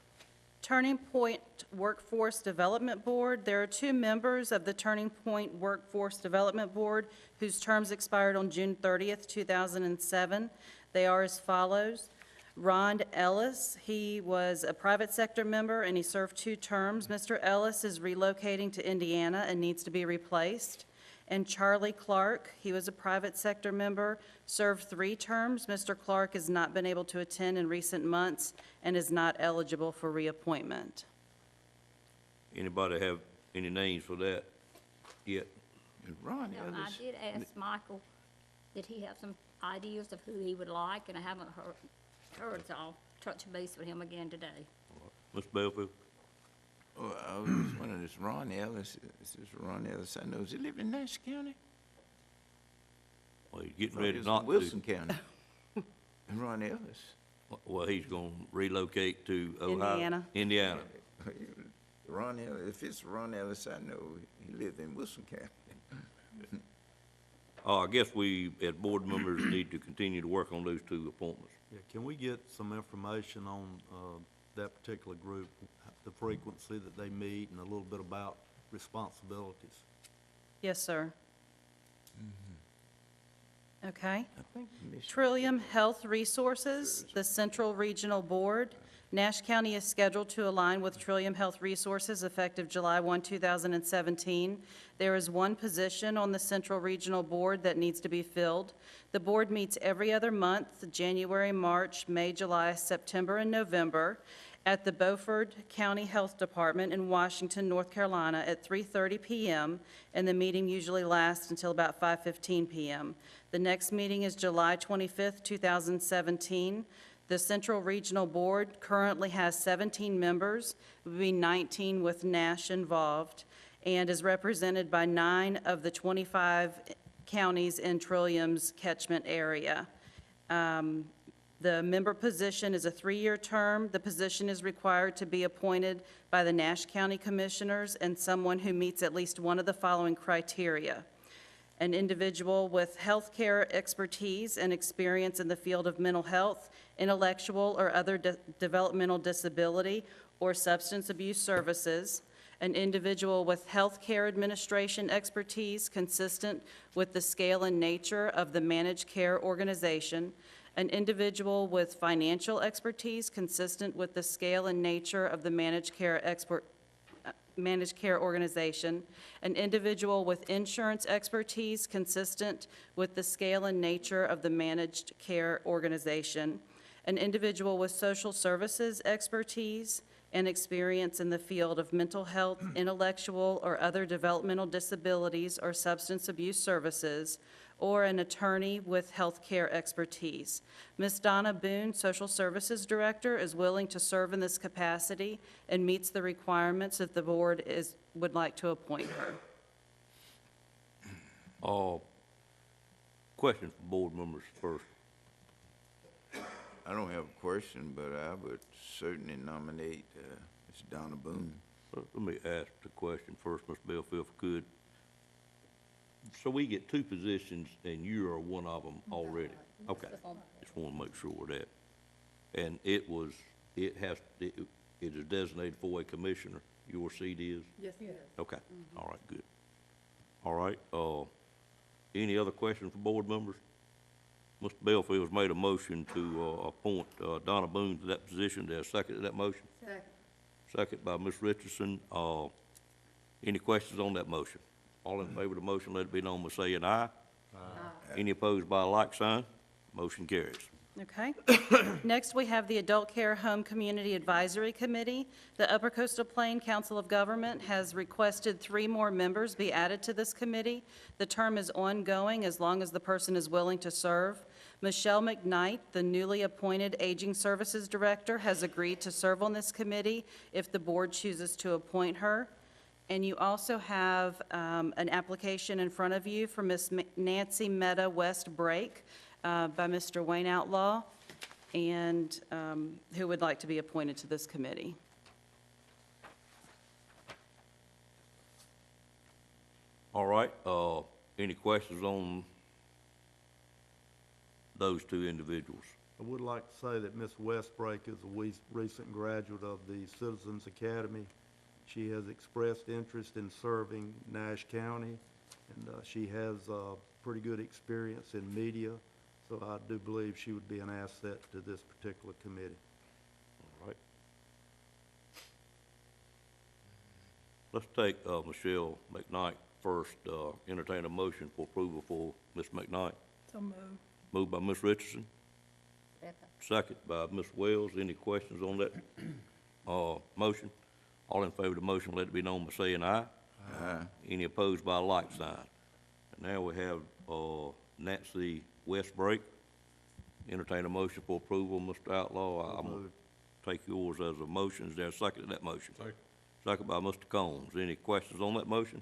Speaker 15: Turning Point Workforce Development Board, there are two members of the Turning Point Workforce Development Board whose terms expired on June 30th, 2007. They are as follows. Ron Ellis, he was a private sector member and he served 2 terms. Mr. Ellis is relocating to Indiana and needs to be replaced. And Charlie Clark, he was a private sector member, served 3 terms. Mr. Clark has not been able to attend in recent months and is not eligible for reappointment.
Speaker 1: Anybody have any names for that yet?
Speaker 5: Ron
Speaker 10: No, I did ask Michael, did he have some ideas of who he would like, and I haven't heard, so I'll touch base with him again today.
Speaker 1: Mr. Belfield?
Speaker 5: Oh, I was wondering, this Ron Ellis, this is Ron Ellis, I know, does he live in Nash County?
Speaker 1: Well, he's getting
Speaker 5: Thought
Speaker 1: ready
Speaker 5: he was
Speaker 1: not
Speaker 5: in
Speaker 1: to.
Speaker 5: Wilson County. And Ron Ellis.
Speaker 1: Well, he's gonna relocate to Ohio.
Speaker 15: Indiana.
Speaker 1: Indiana.
Speaker 5: Ron Ellis, if it's Ron Ellis, I know, he lived in Wilson County.
Speaker 1: I guess we, as board members, need to continue to work on those 2 appointments.
Speaker 4: Yeah, can we get some information on, that particular group, the frequency that they meet, and a little bit about responsibilities?
Speaker 15: Yes, sir. Okay.
Speaker 5: I think
Speaker 15: Trillium Health Resources, the Central Regional Board. Nash County is scheduled to align with Trillium Health Resources effective July 1, 2017. There is 1 position on the Central Regional Board that needs to be filled. The board meets every other month, January, March, May, July, September, and November, at the Beaufort County Health Department in Washington, North Carolina, at 3:30 p.m., and the meeting usually lasts until about 5:15 p.m. The next meeting is July 25th, 2017. The Central Regional Board currently has 17 members, it would be 19 with Nash involved, and is represented by 9 of the 25 counties in Trillium's catchment area. The member position is a 3-year term. The position is required to be appointed by the Nash County Commissioners and someone who meets at least one of the following criteria: an individual with healthcare expertise and experience in the field of mental health, intellectual or other developmental disability, or substance abuse services, an individual with healthcare administration expertise consistent with the scale and nature of the managed care organization, an individual with financial expertise consistent with the scale and nature of the managed care organization, an individual with insurance expertise consistent with the scale and nature of the managed care organization, an individual with social services expertise and experience in the field of mental health, intellectual, or other developmental disabilities or substance abuse services, or an attorney with healthcare expertise. Ms. Donna Boone, Social Services Director, is willing to serve in this capacity and meets the requirements if the board would like to appoint her.
Speaker 1: Question for board members first.
Speaker 5: I don't have a question, but I would certainly nominate Ms. Donna Boone.
Speaker 1: Let me ask the question first, Mr. Belfield, if I could. So we get two positions, and you are one of them already? Okay, just want to make sure of that. And it is designated for a commissioner, your seat is?
Speaker 3: Yes, it is.
Speaker 1: Okay, all right, good. All right, any other questions for board members? Mr. Belfield's made a motion to appoint Donna Boone to that position. There's a second to that motion?
Speaker 3: Second.
Speaker 1: Second by Ms. Richardson. Any questions on that motion? All in favor of the motion, let it be known by saying aye. Aye. Any opposed by a like sign? Motion carries.
Speaker 15: Okay. Next, we have the Adult Care Home Community Advisory Committee. The Upper Coastal Plain Council of Government has requested 3 more members be added to this committee. The term is ongoing as long as the person is willing to serve. Michelle McKnight, the newly appointed Aging Services Director, has agreed to serve on this committee if the board chooses to appoint her. And you also have an application in front of you for Ms. Nancy Meta West Brake by Mr. Wayne Outlaw, and who would like to be appointed to this committee.
Speaker 1: All right, any questions on those two individuals?
Speaker 4: I would like to say that Ms. Westbrake is a recent graduate of the Citizens Academy. She has expressed interest in serving Nash County, and she has pretty good experience in media, so I do believe she would be an asset to this particular committee.
Speaker 1: All right. Let's take Michelle McKnight first. Entertain a motion for approval for Ms. McKnight.
Speaker 10: So moved.
Speaker 1: Moved by Ms. Richardson. Second by Ms. Wells. Any questions on that motion? All in favor of the motion, let it be known by saying aye. Aye. Any opposed by a like sign. And now we have Nancy Westbrake. Entertain a motion for approval, Mr. Outlaw. I'm going to take yours as a motion. Is there a second to that motion?
Speaker 2: Second.
Speaker 1: Second by Mr. Combs. Any questions on that motion?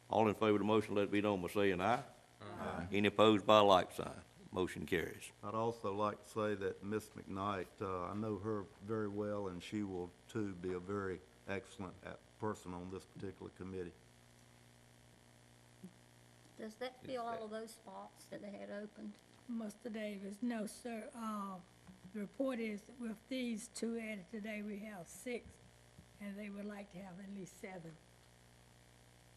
Speaker 1: All in favor of the motion, let it be known by saying aye. Aye. Any opposed by a like sign. Motion carries.
Speaker 4: I'd also like to say that Ms. McKnight, I know her very well, and she will, too, be a very excellent person on this particular committee.
Speaker 10: Does that fill all of those spots that they had opened?
Speaker 16: Mr. Davis, no, sir. The report is with these 2 added today, we have 6, and they would like to have at least 7.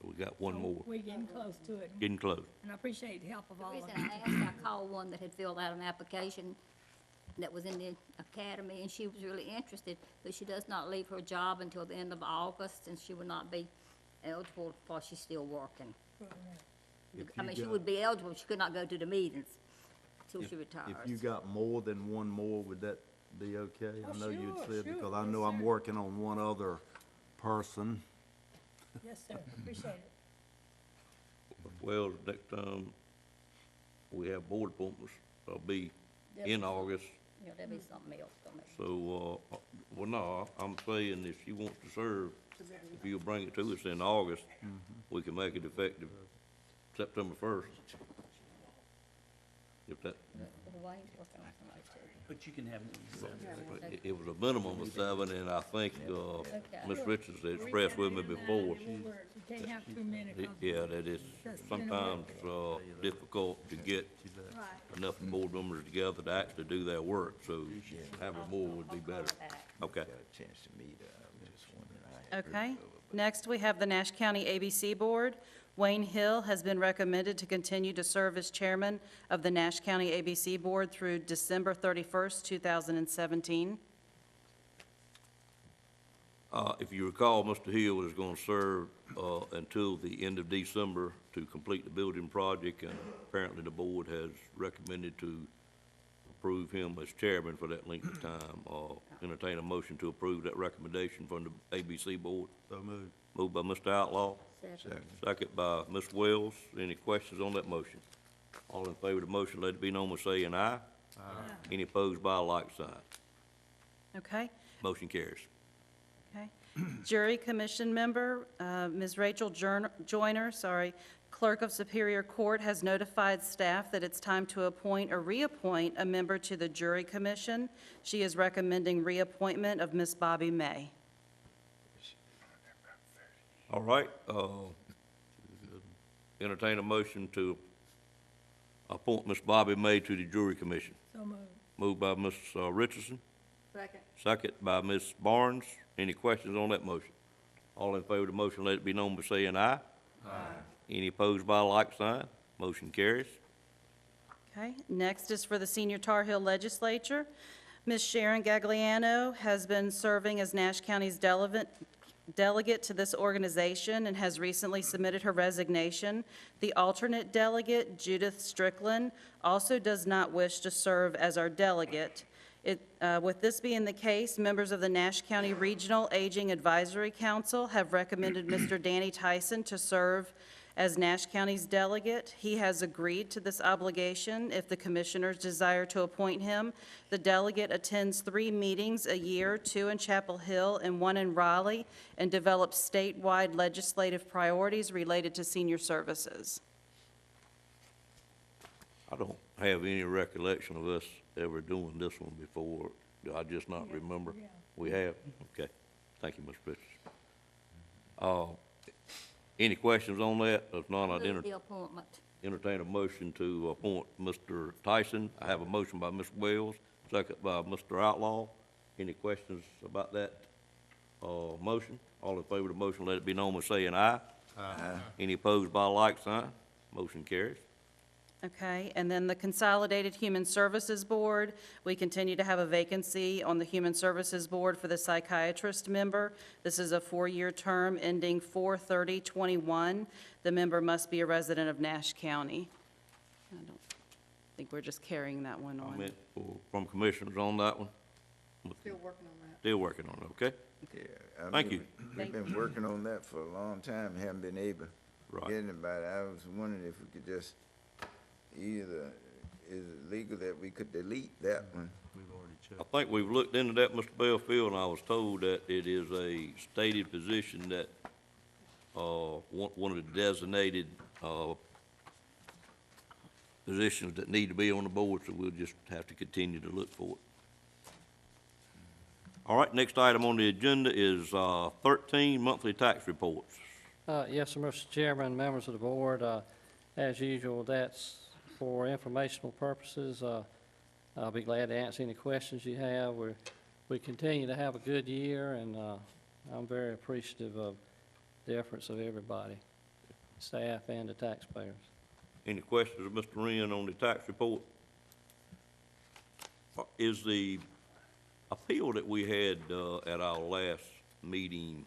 Speaker 1: We got one
Speaker 16: So
Speaker 1: more.
Speaker 16: we're getting close to it.
Speaker 1: Getting close.
Speaker 16: And I appreciate the help of
Speaker 10: The
Speaker 16: all of
Speaker 10: reason
Speaker 16: you.
Speaker 10: I asked, I called one that had filled out an application that was in the academy, and she was really interested, but she does not leave her job until the end of August, and she will not be eligible while she's still working. I mean, she would be eligible, she could not go to the meetings until she retires.
Speaker 4: If you got more than one more, would that be okay? I know you'd
Speaker 16: sure,
Speaker 4: said,
Speaker 16: sure.
Speaker 4: because I
Speaker 16: Yes,
Speaker 4: know I'm
Speaker 16: sir.
Speaker 4: working on one other person.
Speaker 16: Yes, sir, appreciate it.
Speaker 1: Well, next time we have board appointments, it'll be in August.
Speaker 10: You know, there'll be something else coming.
Speaker 1: So, well, no, I'm saying if she wants to serve, if you'll bring it to us in August, we can make it effective September 1st. If that,
Speaker 10: Wayne's working on somebody too.
Speaker 12: But you can have
Speaker 1: it was a minimum of 7, and I think, Ms. Richards had expressed with me before,
Speaker 16: You can't have too many.
Speaker 1: yeah, that it's sometimes, difficult to get
Speaker 16: Right.
Speaker 1: enough board members together to actually do their work, so having more would be better. Okay.
Speaker 5: Got a chance to meet, just wondering.
Speaker 15: Okay. Next, we have the Nash County ABC Board. Wayne Hill has been recommended to continue to serve as chairman of the Nash County ABC Board through December 31st, 2017.
Speaker 1: If you recall, Mr. Hill is going to serve until the end of December to complete the building project, and apparently the board has recommended to approve him as chairman for that length of time. Entertain a motion to approve that recommendation from the ABC Board.
Speaker 4: So moved.
Speaker 1: Moved by Mr. Outlaw,
Speaker 10: Second.
Speaker 1: second by Ms. Wells. Any questions on that motion? All in favor of the motion, let it be known by saying aye. Aye. Any opposed by a like sign.
Speaker 15: Okay,
Speaker 1: Motion carries.
Speaker 15: okay. Jury Commission member, Ms. Rachel Joyner, Clerk of Superior Court, has notified staff that it's time to appoint or reappoint a member to the Jury Commission. She is recommending reappointment of Ms. Bobby May.
Speaker 1: All right, entertain a motion to appoint Ms. Bobby May to the Jury Commission.
Speaker 16: So moved.
Speaker 1: Moved by Ms. Richardson,
Speaker 3: Second.
Speaker 1: second by Ms. Barnes. Any questions on that motion? All in favor of the motion, let it be known by saying aye. Aye. Any opposed by a like sign? Motion carries.
Speaker 15: Okay, next is for the Senior Tar Heel Legislature. Ms. Sharon Gagliano has been serving as Nash County's delegate to this organization and has recently submitted her resignation. The alternate delegate, Judith Strickland, also does not wish to serve as our delegate. With this being the case, members of the Nash County Regional Aging Advisory Council have recommended Mr. Danny Tyson to serve as Nash County's delegate. He has agreed to this obligation if the commissioners desire to appoint him. The delegate attends 3 meetings a year, 2 in Chapel Hill and 1 in Raleigh, and develops statewide legislative priorities related to senior services.
Speaker 1: I don't have any recollection of us ever doing this one before. Do I just not remember?
Speaker 16: Yeah.
Speaker 1: We have? Okay. Thank you, Ms. Richards. Any questions on that? If not, I'd
Speaker 10: Move the appointment.
Speaker 1: entertain a motion to appoint Mr. Tyson. I have a motion by Ms. Wells, second by Mr. Outlaw. Any questions about that, motion? All in favor of the motion, let it be known by saying aye. Aye. Any opposed by a like sign? Motion carries.
Speaker 15: Okay, and then the Consolidated Human Services Board, we continue to have a vacancy on the Human Services Board for the psychiatrist member. This is a 4-year term ending 4/30/21. The member must be a resident of Nash County. I don't think we're just carrying that one on.
Speaker 1: Comment from commissioners on that one?
Speaker 3: Still working on that.
Speaker 1: Still working on it, okay?
Speaker 5: Yeah,
Speaker 1: Thank you.
Speaker 5: We've been working on that for a long time, haven't been able to
Speaker 1: Right.
Speaker 5: get anybody. I was wondering if we could just, either, is it legal that we could delete that one?
Speaker 4: We've already checked.
Speaker 1: I think we've looked into that, Mr. Belfield, and I was told that it is a stated position that, one of the designated, positions that need to be on the board, so we'll just have to continue to look for it. All right, next item on the agenda is, 13 monthly tax reports.
Speaker 17: Yes, sir, Mr. Chairman, members of the board, as usual, that's for informational purposes. I'll be glad to answer any questions you have. We continue to have a good year, and I'm very appreciative of the efforts of everybody, staff and the taxpayers.
Speaker 1: Any questions of Mr. Wren on the tax report? Is the appeal that we had, at our last meeting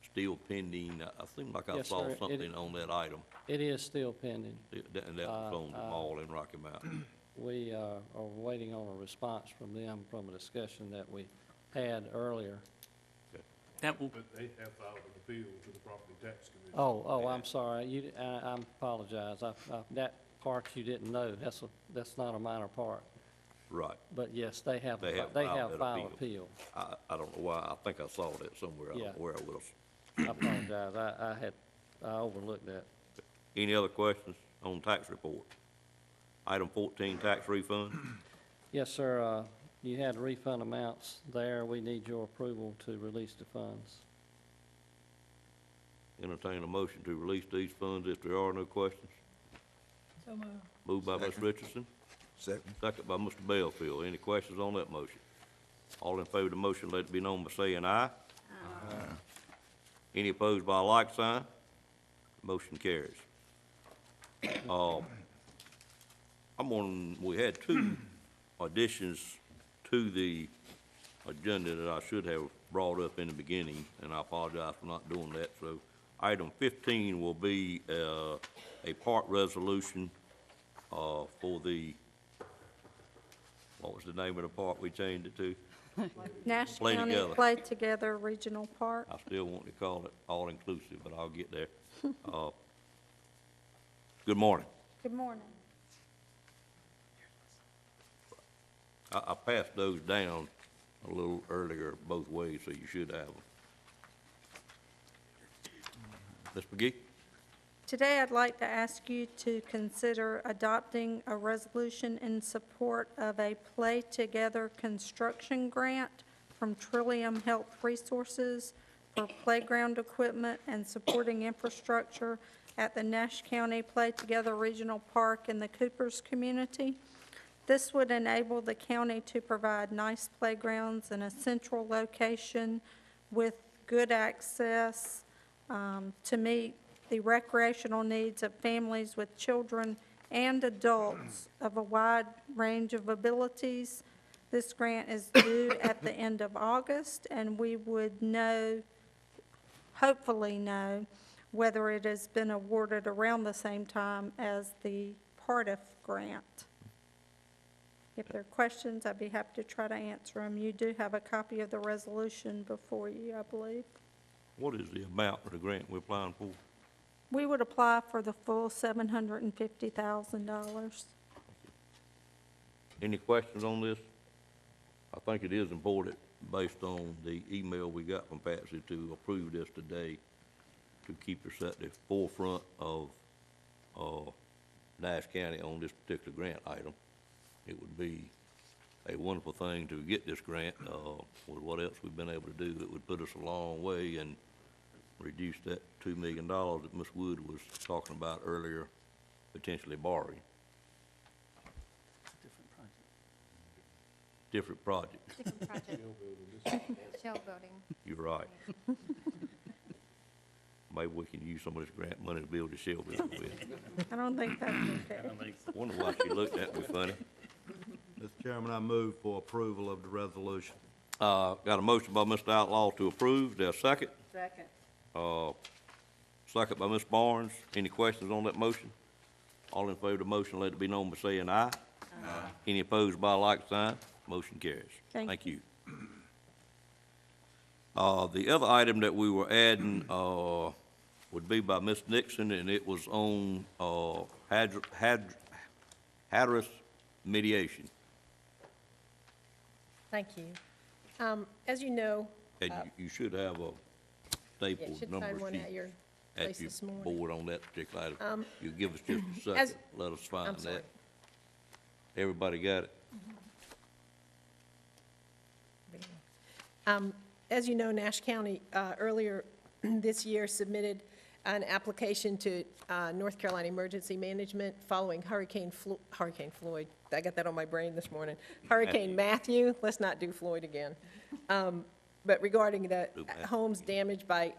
Speaker 1: still pending? I seem like I
Speaker 17: Yes,
Speaker 1: saw
Speaker 17: sir.
Speaker 1: something on that item,
Speaker 17: It is still pending.
Speaker 1: and that was on the mall in Rocky Mountain.
Speaker 17: We are waiting on a response from them from a discussion that we had earlier.
Speaker 12: That will,
Speaker 2: But they have filed an appeal to the Property Tax Commission.
Speaker 17: Oh, I'm sorry. I apologize. That part you didn't know. That's not a minor part.
Speaker 1: Right.
Speaker 17: But yes, they have
Speaker 1: that
Speaker 17: filed appeal.
Speaker 1: I don't know why, I think I saw that somewhere, I don't
Speaker 17: Yeah.
Speaker 1: know where it was.
Speaker 17: I apologize. I overlooked that.
Speaker 1: Any other questions on tax report? Item 14, tax refund.
Speaker 17: Yes, sir. You had refund amounts there. We need your approval to release the funds.
Speaker 1: Entertain a motion to release these funds if there are no questions.
Speaker 16: So moved.
Speaker 1: Moved by Ms. Richardson,
Speaker 5: Second.
Speaker 1: second by Mr. Belfield. Any questions on that motion? All in favor of the motion, let it be known by saying aye. Aye. Any opposed by a like sign? Motion carries. We had 2 additions to the agenda that I should have brought up in the beginning, and I apologize for not doing that. So item 15 will be, a part resolution, for the What was the name of the park we changed it to?
Speaker 11: Nash
Speaker 1: Play
Speaker 11: County
Speaker 1: Together.
Speaker 11: Play Together Regional Park.
Speaker 1: I still want to call it all-inclusive, but I'll get there. Good morning.
Speaker 11: Good morning.
Speaker 1: I passed those down a little earlier both ways, so you should have them. Ms. McGee?
Speaker 11: Today, I'd like to ask you to consider adopting a resolution in support of a Play Together construction grant from Trillium Health Resources for playground equipment and supporting infrastructure at the Nash County Play Together Regional Park in the Coopers community. This would enable the county to provide nice playgrounds in a central location with good access to meet the recreational needs of families with children and adults of a wide range of abilities. This grant is due at the end of August, and we would hopefully know, whether it has been awarded around the same time as the PARTIF grant. If there are questions, I'd be happy to try to answer them. You do have a copy of the resolution before you, I believe.
Speaker 1: What is the amount of the grant we're applying for?
Speaker 11: We would apply for the full $750,000.
Speaker 1: Any questions on this? I think it is important, based on the email we got from Patsy, to approve this today, to keep us at the forefront of Nash County on this particular grant item. It would be a wonderful thing to get this grant. With what else we've been able to do, it would put us a long way and reduce that $2 million that Ms. Wood was talking about earlier, potentially borrowing. Different project.
Speaker 11: Different project. Shell building.
Speaker 1: You're right. Maybe we can use some of this grant money to build a shell building with.
Speaker 11: I don't think that's okay.
Speaker 1: Wonder why she looked at me funny.
Speaker 4: Mr. Chairman, I move for approval of the resolution.
Speaker 1: Got a motion by Mr. Outlaw to approve. There a second?
Speaker 6: Second.
Speaker 1: Second by Ms. Barnes. Any questions on that motion? All in favor of the motion, let it be known by saying aye. Aye. Any opposed by a like sign? Motion carries.
Speaker 11: Thank
Speaker 1: you. The other item that we were adding would be by Ms. Nixon, and it was on Hatteras mediation.
Speaker 6: Thank you. As you know,
Speaker 1: And you should have a
Speaker 6: yeah,
Speaker 1: stapled
Speaker 6: should
Speaker 1: number
Speaker 6: find one
Speaker 1: sheet
Speaker 6: at your
Speaker 1: at
Speaker 6: place
Speaker 1: your
Speaker 6: this morning.
Speaker 1: board on that particular item. You give us just a
Speaker 6: as-
Speaker 1: second, let us find
Speaker 6: I'm sorry.
Speaker 1: that. Everybody got it?
Speaker 6: As you know, Nash County earlier this year submitted an application to North Carolina Emergency Management following Hurricane Floyd. I got that on my brain this morning. Hurricane Matthew, let's not do Floyd again. But regarding the homes damaged by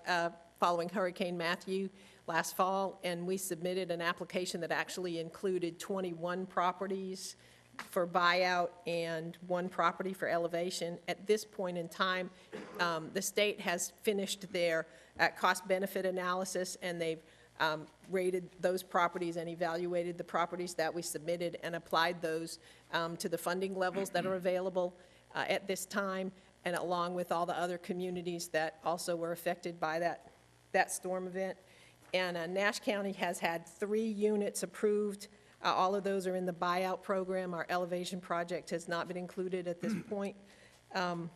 Speaker 6: following Hurricane Matthew last fall, and we submitted an application that actually included 21 properties for buyout and 1 property for elevation. At this point in time, the state has finished their cost-benefit analysis, and they've rated those properties and evaluated the properties that we submitted and applied those to the funding levels that are available at this time, and along with all the other communities that also were affected by that storm event. And Nash County has had 3 units approved. All of those are in the buyout program. Our elevation project has not been included at this point. And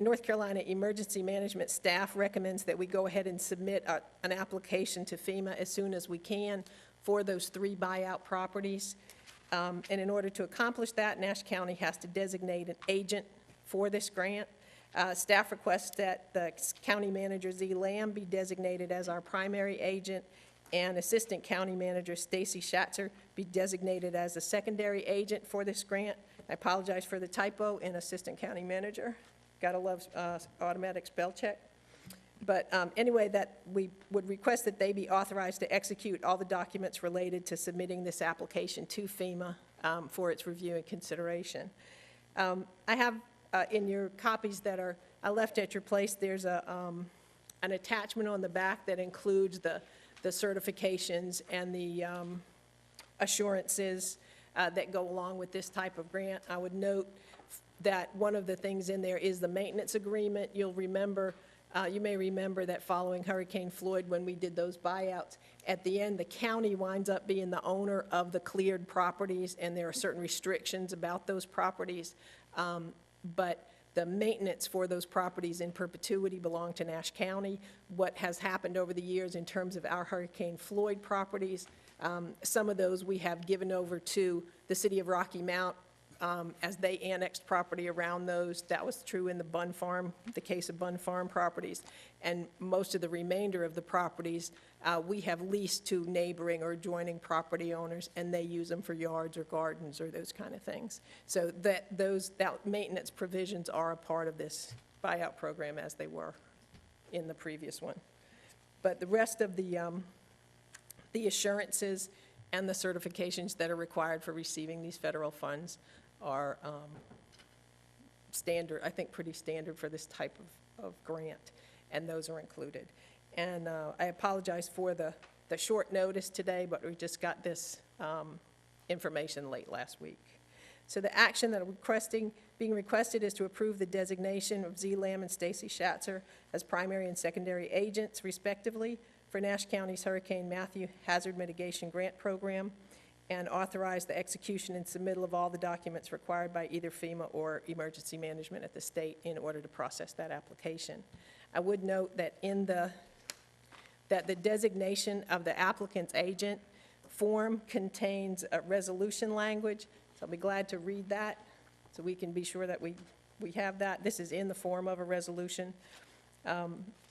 Speaker 6: North Carolina Emergency Management staff recommends that we go ahead and submit an application to FEMA as soon as we can for those 3 buyout properties. And in order to accomplish that, Nash County has to designate an agent for this grant. Staff requests that the county manager, Z. Lamb, be designated as our primary agent, and Assistant County Manager Stacy Schatzer be designated as a secondary agent for this grant. I apologize for the typo in Assistant County Manager. Gotta love automatic spell check. But anyway, that we would request that they be authorized to execute all the documents related to submitting this application to FEMA for its review and consideration. I have in your copies that I left at your place, there's an attachment on the back that includes the certifications and the assurances that go along with this type of grant. I would note that one of the things in there is the maintenance agreement. You may remember that following Hurricane Floyd, when we did those buyouts, at the end, the county winds up being the owner of the cleared properties, and there are certain restrictions about those properties. But the maintenance for those properties in perpetuity belong to Nash County. What has happened over the years in terms of our Hurricane Floyd properties, some of those we have given over to the city of Rocky Mount as they annexed property around those. That was true in the case of Bun Farm properties. And most of the remainder of the properties, we have leased to neighboring or adjoining property owners, and they use them for yards or gardens or those kind of things. So that maintenance provisions are a part of this buyout program as they were in the previous one. But the rest of the assurances and the certifications that are required for receiving these federal funds are standard, I think pretty standard for this type of grant, and those are included. And I apologize for the short notice today, but we just got this information late last week. So the action that being requested is to approve the designation of Z. Lamb and Stacy Schatzer as primary and secondary agents respectively for Nash County's Hurricane Matthew Hazard Mitigation Grant Program, and authorize the execution and submittal of all the documents required by either FEMA or emergency management at the state in order to process that application. I would note that that the designation of the applicant's agent form contains a resolution language, so I'll be glad to read that so we can be sure that we have that. This is in the form of a resolution,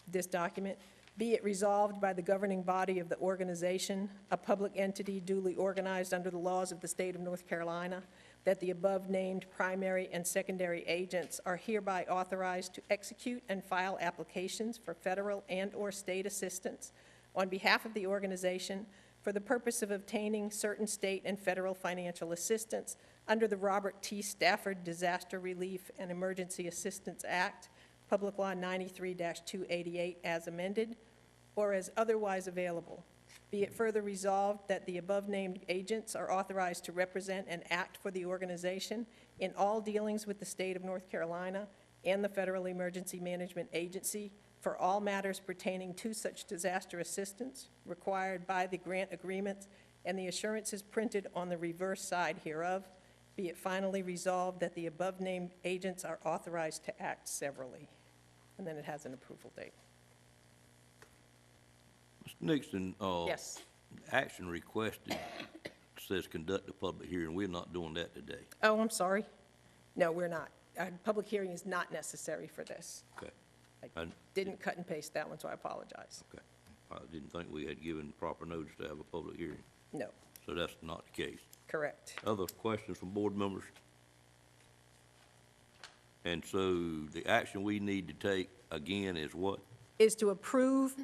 Speaker 6: this document. Be it resolved by the governing body of the organization, a public entity duly organized under the laws of the state of North Carolina, that the above-named primary and secondary agents are hereby authorized to execute and file applications for federal and/or state assistance on behalf of the organization for the purpose of obtaining certain state and federal financial assistance under the Robert T. Stafford Disaster Relief and Emergency Assistance Act, Public Law 93-288 as amended, or as otherwise available. Be it further resolved that the above-named agents are authorized to represent and act for the organization in all dealings with the state of North Carolina and the Federal Emergency Management Agency for all matters pertaining to such disaster assistance required by the grant agreements and the assurances printed on the reverse side hereof. Be it finally resolved that the above-named agents are authorized to act severally. And then it has an approval date.
Speaker 1: Mr. Nixon,
Speaker 6: Yes.
Speaker 1: action requested says conduct a public hearing. We're not doing that today.
Speaker 6: Oh, I'm sorry. No, we're not. A public hearing is not necessary for this.
Speaker 1: Okay.
Speaker 6: I didn't cut and paste that one, so I apologize.
Speaker 1: Okay. I didn't think we had given proper notice to have a public hearing,
Speaker 6: No,
Speaker 1: so that's not the case.
Speaker 6: correct.
Speaker 1: Other questions from board members? And so the action we need to take again is what?
Speaker 6: Is to approve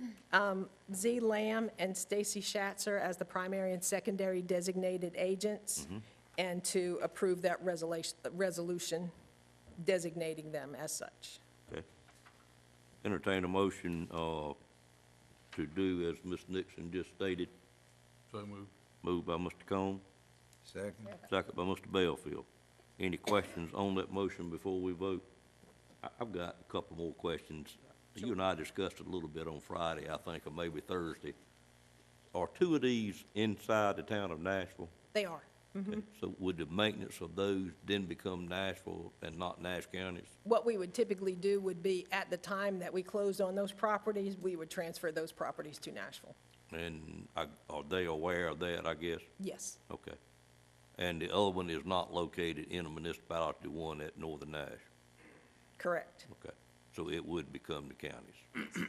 Speaker 6: Z. Lamb and Stacy Schatzer as the primary and secondary designated agents, and to approve that resolution designating them as such.
Speaker 1: Okay. Entertain a motion, to do as Ms. Nixon just stated.
Speaker 2: So moved.
Speaker 1: Moved by Mr. Cone,
Speaker 5: Second.
Speaker 1: second by Mr. Bellfield. Any questions on that motion before we vote? I've got a couple more questions. You and I discussed it a little bit on Friday, I think, or maybe Thursday. Are two of these inside the town of Nashville?
Speaker 6: They are.
Speaker 1: Okay, so would the maintenance of those then become Nashville and not Nash counties?
Speaker 6: What we would typically do would be, at the time that we closed on those properties, we would transfer those properties to Nashville.
Speaker 1: And are they aware of that, I guess?
Speaker 6: Yes,
Speaker 1: Okay. And the other one is not located in a municipality, the one at Northern Nash?
Speaker 6: correct.
Speaker 1: Okay, so it would become the counties.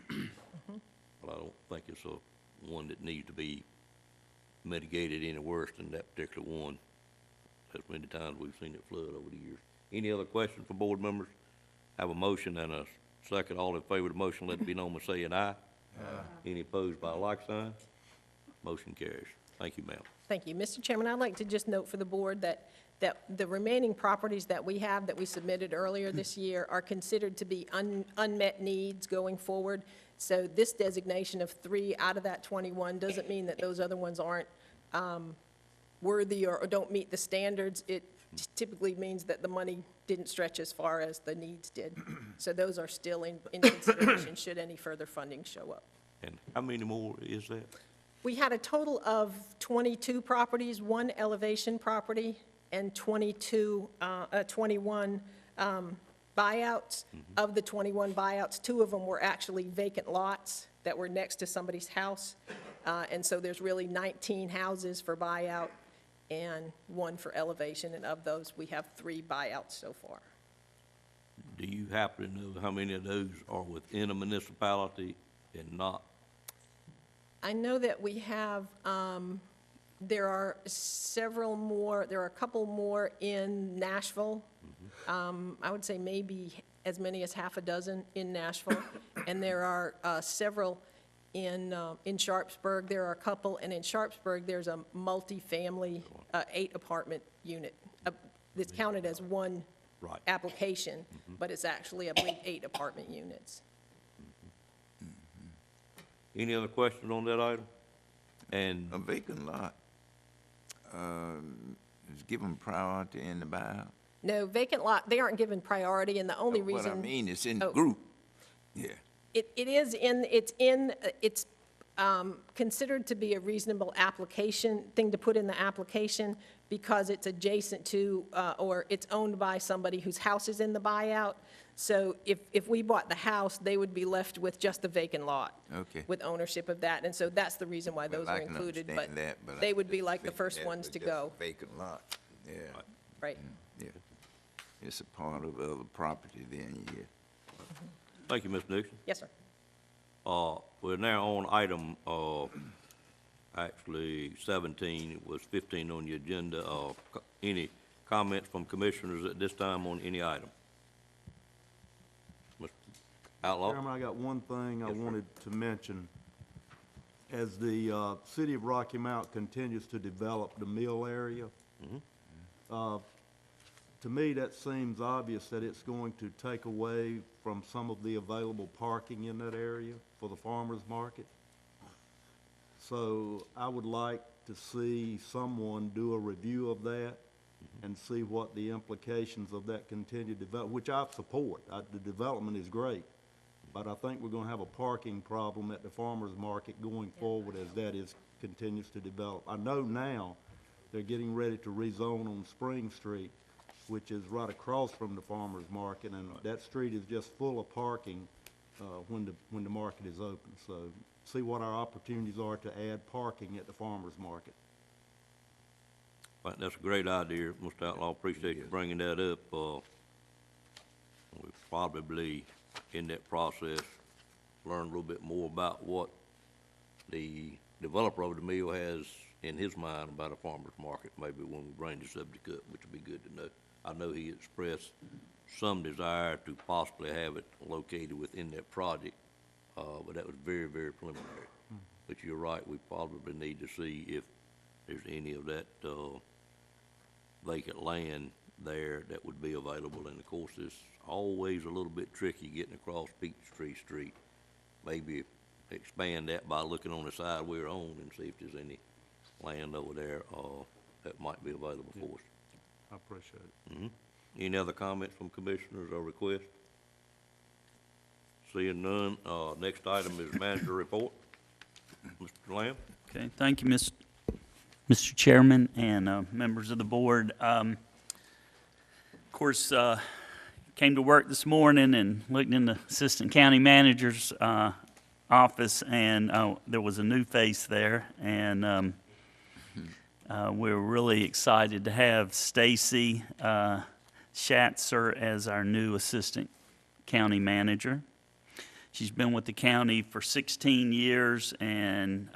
Speaker 1: Well, I don't think it's one that needs to be mitigated any worse than that particular one. As many times we've seen it flood over the years. Any other questions from board members? Have a motion and a second. All in favor of the motion, let it be known by saying aye. Any opposed by a like sign? Motion carries. Thank you, ma'am.
Speaker 6: Thank you. Mr. Chairman, I'd like to just note for the board that the remaining properties that we have that we submitted earlier this year are considered to be unmet needs going forward. So this designation of 3 out of that 21 doesn't mean that those other ones aren't worthy or don't meet the standards, it typically means that the money didn't stretch as far as the needs did. So those are still in consideration should any further funding show up.
Speaker 1: And how many more is that?
Speaker 6: We had a total of 22 properties, 1 elevation property, and 21 buyouts. Of the 21 buyouts, 2 of them were actually vacant lots that were next to somebody's house. And so there's really 19 houses for buyout and 1 for elevation, and of those, we have 3 buyouts so far.
Speaker 1: Do you happen to know how many of those are within a municipality and not?
Speaker 6: I know that we have, there are several more, there are a couple more in Nashville. I would say maybe as many as half a dozen in Nashville. And there are several in Sharpsburg. There are a couple, and in Sharpsburg, there's a multifamily 8-apartment unit. It's counted as one
Speaker 1: Right.
Speaker 6: application, but it's actually, I believe, 8 apartment units.
Speaker 1: Any other questions on that item? And
Speaker 5: A vacant lot, is given priority in the buyout?
Speaker 6: No, vacant lot, they aren't given priority, and the only
Speaker 5: What
Speaker 6: reason.
Speaker 5: I mean, it's in the
Speaker 6: Oh.
Speaker 5: group, yeah.
Speaker 6: It's considered to be a reasonable thing to put in the application because it's adjacent to, or it's owned by somebody whose house is in the buyout. So if we bought the house, they would be left with just the vacant lot.
Speaker 5: Okay.
Speaker 6: With ownership of that, and so that's the reason why those
Speaker 5: Well,
Speaker 6: are
Speaker 5: I can
Speaker 6: included, but
Speaker 5: understand that, but I
Speaker 6: they would be
Speaker 5: just
Speaker 6: like the
Speaker 5: think
Speaker 6: first
Speaker 5: that
Speaker 6: ones
Speaker 5: was
Speaker 6: to
Speaker 5: just
Speaker 6: go,
Speaker 5: a vacant lot, yeah.
Speaker 6: right?
Speaker 5: Yeah. It's a part of other property then, yeah.
Speaker 1: thank you, Ms. Nixon.
Speaker 6: Yes, sir.
Speaker 1: We're now on item, actually 17, it was 15 on the agenda. Any comments from commissioners at this time on any item? Mr. Outlaw?
Speaker 4: Chairman, I got one thing I
Speaker 1: Yes, sir.
Speaker 4: wanted to mention. As the city of Rocky Mount continues to develop the mill area, to me, that seems obvious that it's going to take away from some of the available parking in that area for the farmer's market. So I would like to see someone do a review of that and see what the implications of that continued development, which I support. The development is great, but I think we're gonna have a parking problem at the farmer's market going forward as that continues to develop. I know now they're getting ready to rezone on Spring Street, which is right across from the farmer's market, and that street is just full of parking when the market is open. So see what our opportunities are to add parking at the farmer's market.
Speaker 1: Right, that's a great idea, Mr. Outlaw, appreciate you bringing that up. We'll probably, in that process, learn a little bit more about what the developer of the mill has in his mind about a farmer's market, maybe when we bring the subject up, which would be good to know. I know he expressed some desire to possibly have it located within that project, but that was very, very preliminary. But you're right, we probably need to see if there's any of that vacant land there that would be available. And of course, it's always a little bit tricky getting across Peachtree Street. Maybe expand that by looking on the side we're on and see if there's any land over there that might be available for us.
Speaker 4: I appreciate it.
Speaker 1: Any other comments from commissioners or requests? Seeing none, next item is manager report. Mr. Lamb?
Speaker 12: Okay, thank you, Mr. Chairman and members of the board. Of course, came to work this morning and looked in the assistant county manager's office, and there was a new face there, and we're really excited to have Stacy Schatzer as our new assistant county manager. She's been with the county for 16 years, and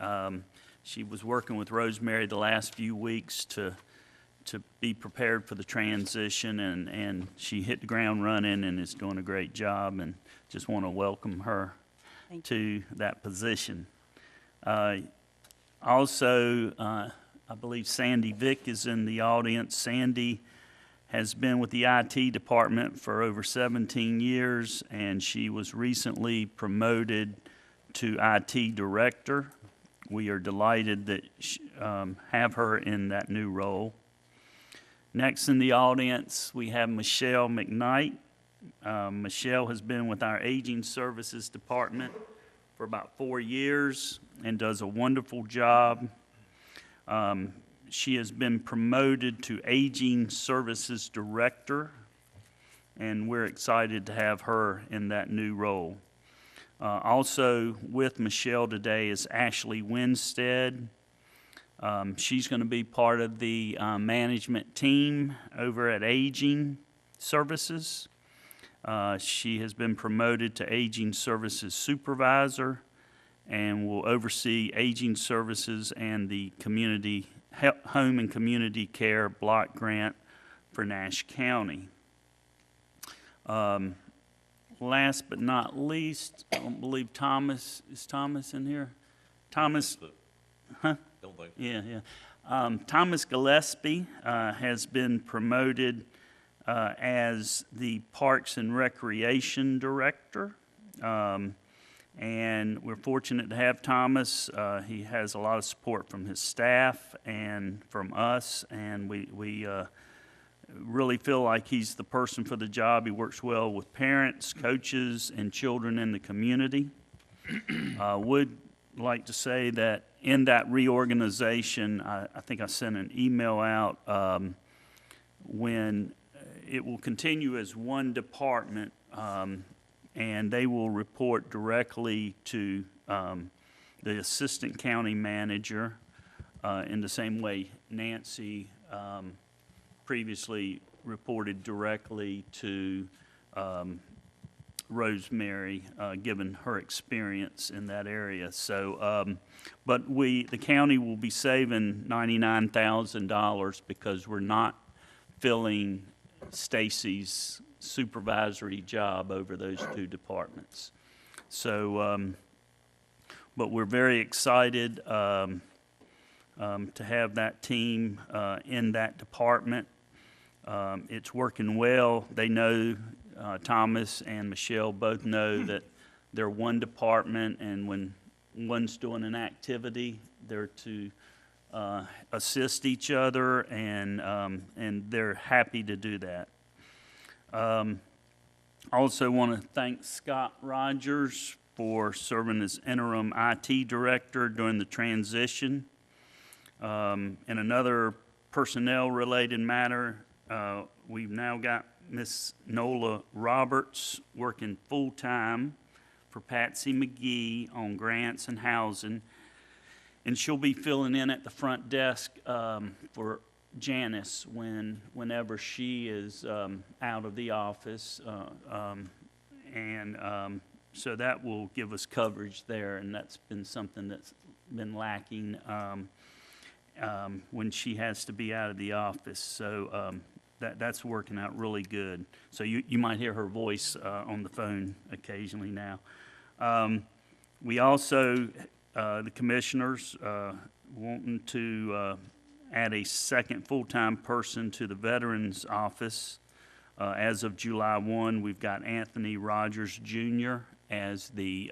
Speaker 12: she was working with Rosemary the last few weeks to be prepared for the transition, and she hit the ground running and is doing a great job, and just want to welcome her to that position. Also, I believe Sandy Vick is in the audience. Sandy has been with the IT department for over 17 years, and she was recently promoted to IT director, we are delighted that have her in that new role. Next in the audience, we have Michelle McKnight. Michelle has been with our Aging Services Department for about 4 years and does a wonderful job. She has been promoted to Aging Services Director, and we're excited to have her in that new role. Also with Michelle today is Ashley Winstead. She's going to be part of the management team over at Aging Services. She has been promoted to Aging Services Supervisor and will oversee Aging Services and the Community Home and Community Care Block Grant for Nash County. Last but not least, I don't believe Thomas, is Thomas in here? Thomas, huh?
Speaker 1: Don't think.
Speaker 12: Yeah. Thomas Gillespie has been promoted as the Parks and Recreation Director. And we're fortunate to have Thomas. He has a lot of support from his staff and from us, and we really feel like he's the person for the job. He works well with parents, coaches, and children in the community. Would like to say that in that reorganization, I think I sent an email out when it will continue as one department, and they will report directly to the assistant county manager in the same way Nancy previously reported directly to Rosemary, given her experience in that area. So, but the county will be saving $99,000 because we're not filling Stacy's supervisory job over those two departments. So, but we're very excited to have that team in that department. It's working well. They know, Thomas and Michelle both know that they're one department, and when one's doing an activity, they're to assist each other, and they're happy to do that. I also want to thank Scott Rogers for serving as interim IT director during the transition. In another personnel-related matter, we've now got Miss Nola Roberts working full-time for Patsy McGee on grants and housing, and she'll be filling in at the front desk for Janice whenever she is out of the office, so that will give us coverage there, and that's been something that's been lacking when she has to be out of the office. So that's working out really good. So you might hear her voice on the phone occasionally now. We also, the commissioners, wanting to add a second full-time person to the Veterans Office. As of July 1, we've got Anthony Rogers Jr. as the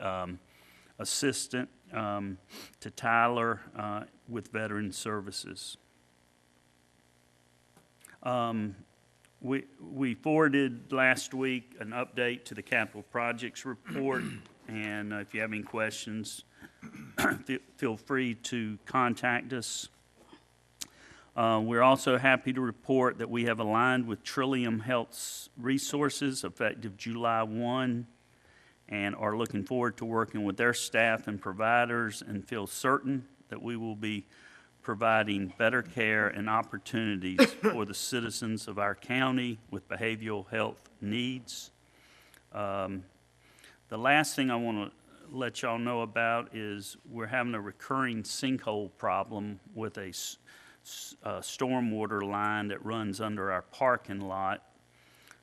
Speaker 12: assistant to Tyler with Veteran Services. We forwarded last week an update to the capital projects report, and if you have any questions, feel free to contact us. We're also happy to report that we have aligned with Trillium Health Resources effective July 1 and are looking forward to working with their staff and providers, and feel certain that we will be providing better care and opportunities for the citizens of our county with behavioral health needs. The last thing I want to let y'all know about is we're having a recurring sinkhole problem with a stormwater line that runs under our parking lot.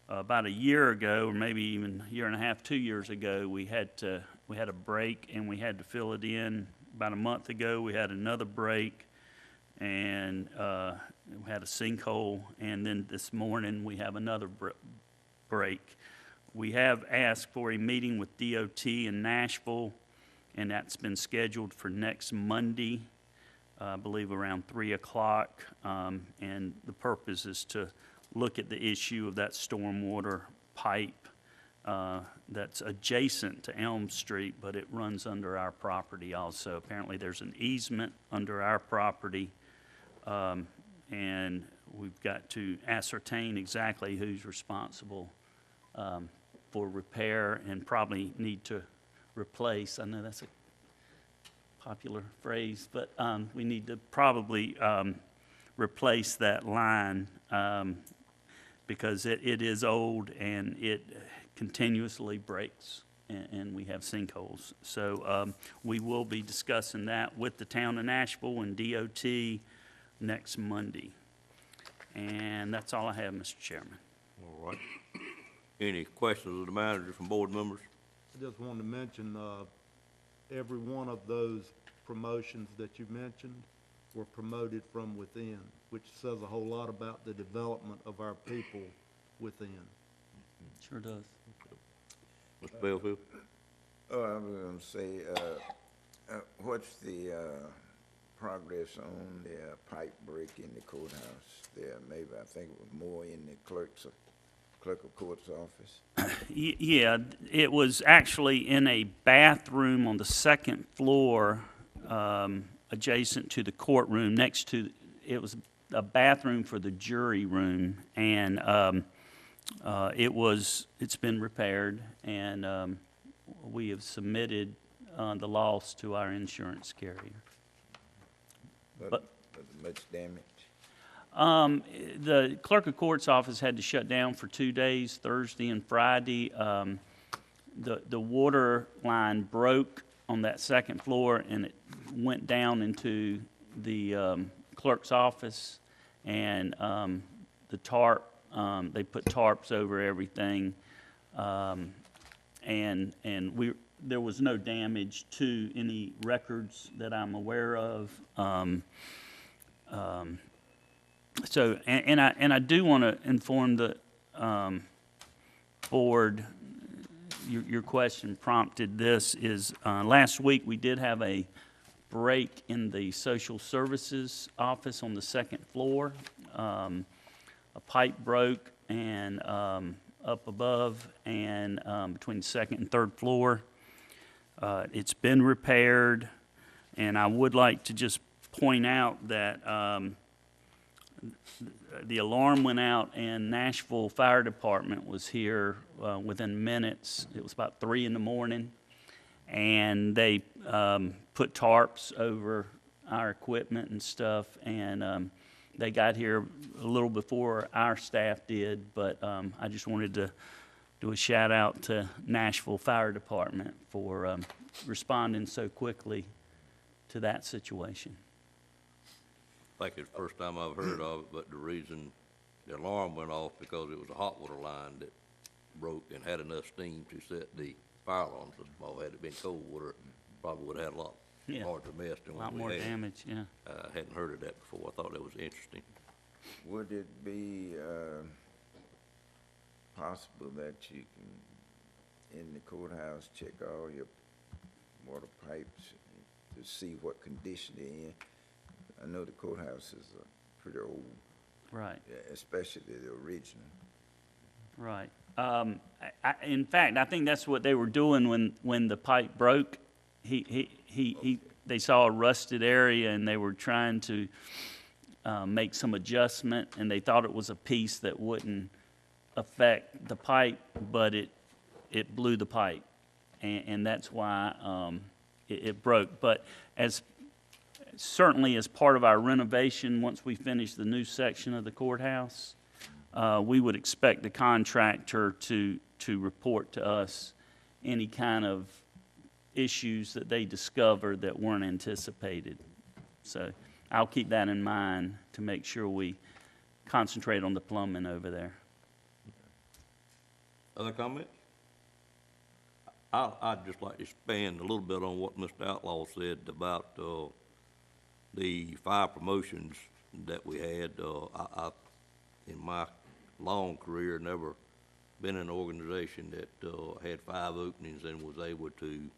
Speaker 12: About a year ago, or maybe even a year and a half, 2 years ago, we had a break and we had to fill it in. About a month ago, we had another break, and we had a sinkhole, and then this morning we have another break. We have asked for a meeting with DOT in Nashville and that's been scheduled for next Monday, I believe around 3 o'clock. And the purpose is to look at the issue of that stormwater pipe that's adjacent to Elm Street, but it runs under our property also. Apparently, there's an easement under our property, and we've got to ascertain exactly who's responsible for repair and probably need to replace. I know that's a popular phrase, but we need to probably replace that line because it is old and it continuously breaks and we have sinkholes. So we will be discussing that with the town of Nashville and DOT next Monday. And that's all I have, Mr. Chairman.
Speaker 1: All right. Any questions of the manager from board members?
Speaker 4: I just wanted to mention, every one of those promotions that you mentioned were promoted from within, which says a whole lot about the development of our people within.
Speaker 12: Sure does.
Speaker 1: Mr. Belfield?
Speaker 5: Oh, I was gonna say, what's the, progress on the pipe break in the courthouse there? Maybe, I think it was more in the clerk of court's office.
Speaker 12: Yeah, it was actually in a bathroom on the second floor, adjacent to the courtroom, next to, it was a bathroom for the jury room, and it's been repaired, and we have submitted the loss to our insurance carrier.
Speaker 5: But much damage?
Speaker 12: The clerk of court's office had to shut down for 2 days, Thursday and Friday. The water line broke on that second floor, and it went down into the clerk's office, and the tarp, they put tarps over everything, and there was no damage to any records that I'm aware of. So, and I do want to inform the board, your question prompted this, is last week we did have a break in the social services office on the second floor. A pipe broke and up above and between the second and third floor. It's been repaired, and I would like to just point out that the alarm went out and Nashville Fire Department was here within minutes. It was about 3 in the morning, and they put tarps over our equipment and stuff, and they got here a little before our staff did, but I just wanted to do a shout out to Nashville Fire Department for responding so quickly to that situation.
Speaker 1: I think it's the first time I've heard of it, but the reason the alarm went off because it was a hot water line that broke and had enough steam to set the fire alarm system off. Had it been cold water, probably would have had a lot larger mess than what we had.
Speaker 12: A lot more damage, yeah.
Speaker 1: Hadn't heard of that before. I thought that was interesting.
Speaker 5: Would it be possible that you can, in the courthouse, check all your water pipes to see what condition they're in? I know the courthouse is pretty old.
Speaker 12: Right.
Speaker 5: Especially the original.
Speaker 12: Right. In fact, I think that's what they were doing when the pipe broke. They saw a rusted area and they were trying to make some adjustment, and they thought it was a piece that wouldn't affect the pipe, but it blew the pipe, and that's why it broke. But certainly as part of our renovation, once we finish the new section of the courthouse, we would expect the contractor to report to us any kind of issues that they discover that weren't anticipated. So I'll keep that in mind to make sure we concentrate on the plumbing over there.
Speaker 1: Other comments? I'd just like to expand a little bit on what Mr. Outlaw said about the 5 promotions that we had. I in my long career, never been in an organization that had 5 openings and was able to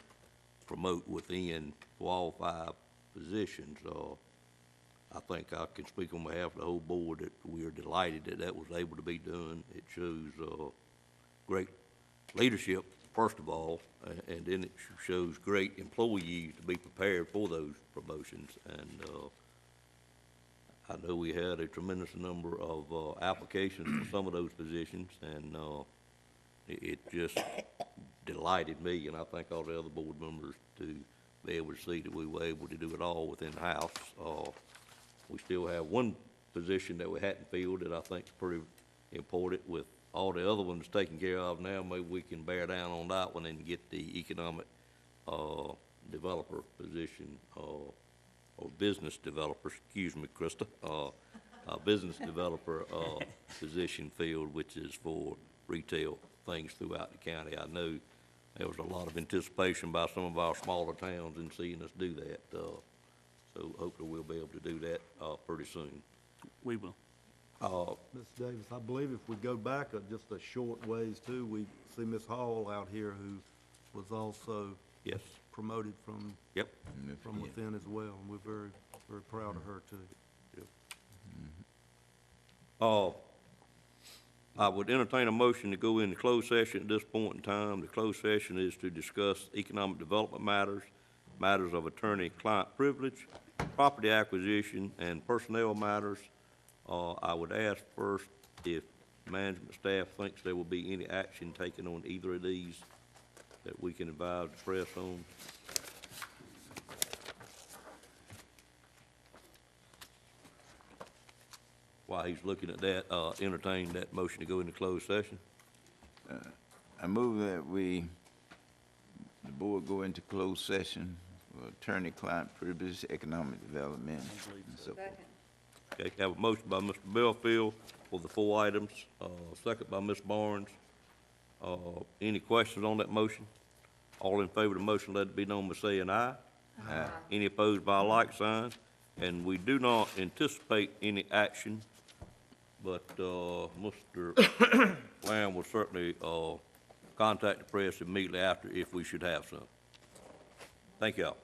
Speaker 1: promote within for all 5 positions. I think I can speak on behalf of the whole board that we are delighted that that was able to be done. It shows great leadership, first of all, and then it shows great employees to be prepared for those promotions. And I know we had a tremendous number of applications for some of those positions, and it just delighted me, and I think all the other board members, to be able to see that we were able to do it all within the house. We still have one position that we hadn't filled that I think is pretty important. With all the other ones taken care of now, maybe we can bear down on that one and get the economic developer position, or business developer, excuse me, Krista, business developer position filled, which is for retail things throughout the county. I know there was a lot of anticipation by some of our smaller towns in seeing us do that. So hopefully we'll be able to do that pretty soon.
Speaker 12: We will.
Speaker 4: Ms. Davis, I believe if we go back just a short ways too, we see Ms. Hall out here, who was also
Speaker 1: Yes.
Speaker 4: promoted from
Speaker 1: Yep.
Speaker 4: from within as well, and we're very, very proud of her too.
Speaker 1: I would entertain a motion to go into closed session at this point in time. The closed session is to discuss economic development matters, matters of attorney-client privilege, property acquisition, and personnel matters. I would ask first if management staff thinks there will be any action taken on either of these that we can advise the press on. While he's looking at that, entertain that motion to go into closed session.
Speaker 5: I move that the board go into closed session for attorney-client privilege, economic development, and so forth.
Speaker 1: Okay, have a motion by Mr. Belfield for the 4 items, second by Ms. Barnes. Any questions on that motion? All in favor of the motion, let it be known by saying aye. Aye. Any opposed by a like sign? And we do not anticipate any action, but Mr. Lamb will certainly contact the press immediately after if we should have some. Thank y'all.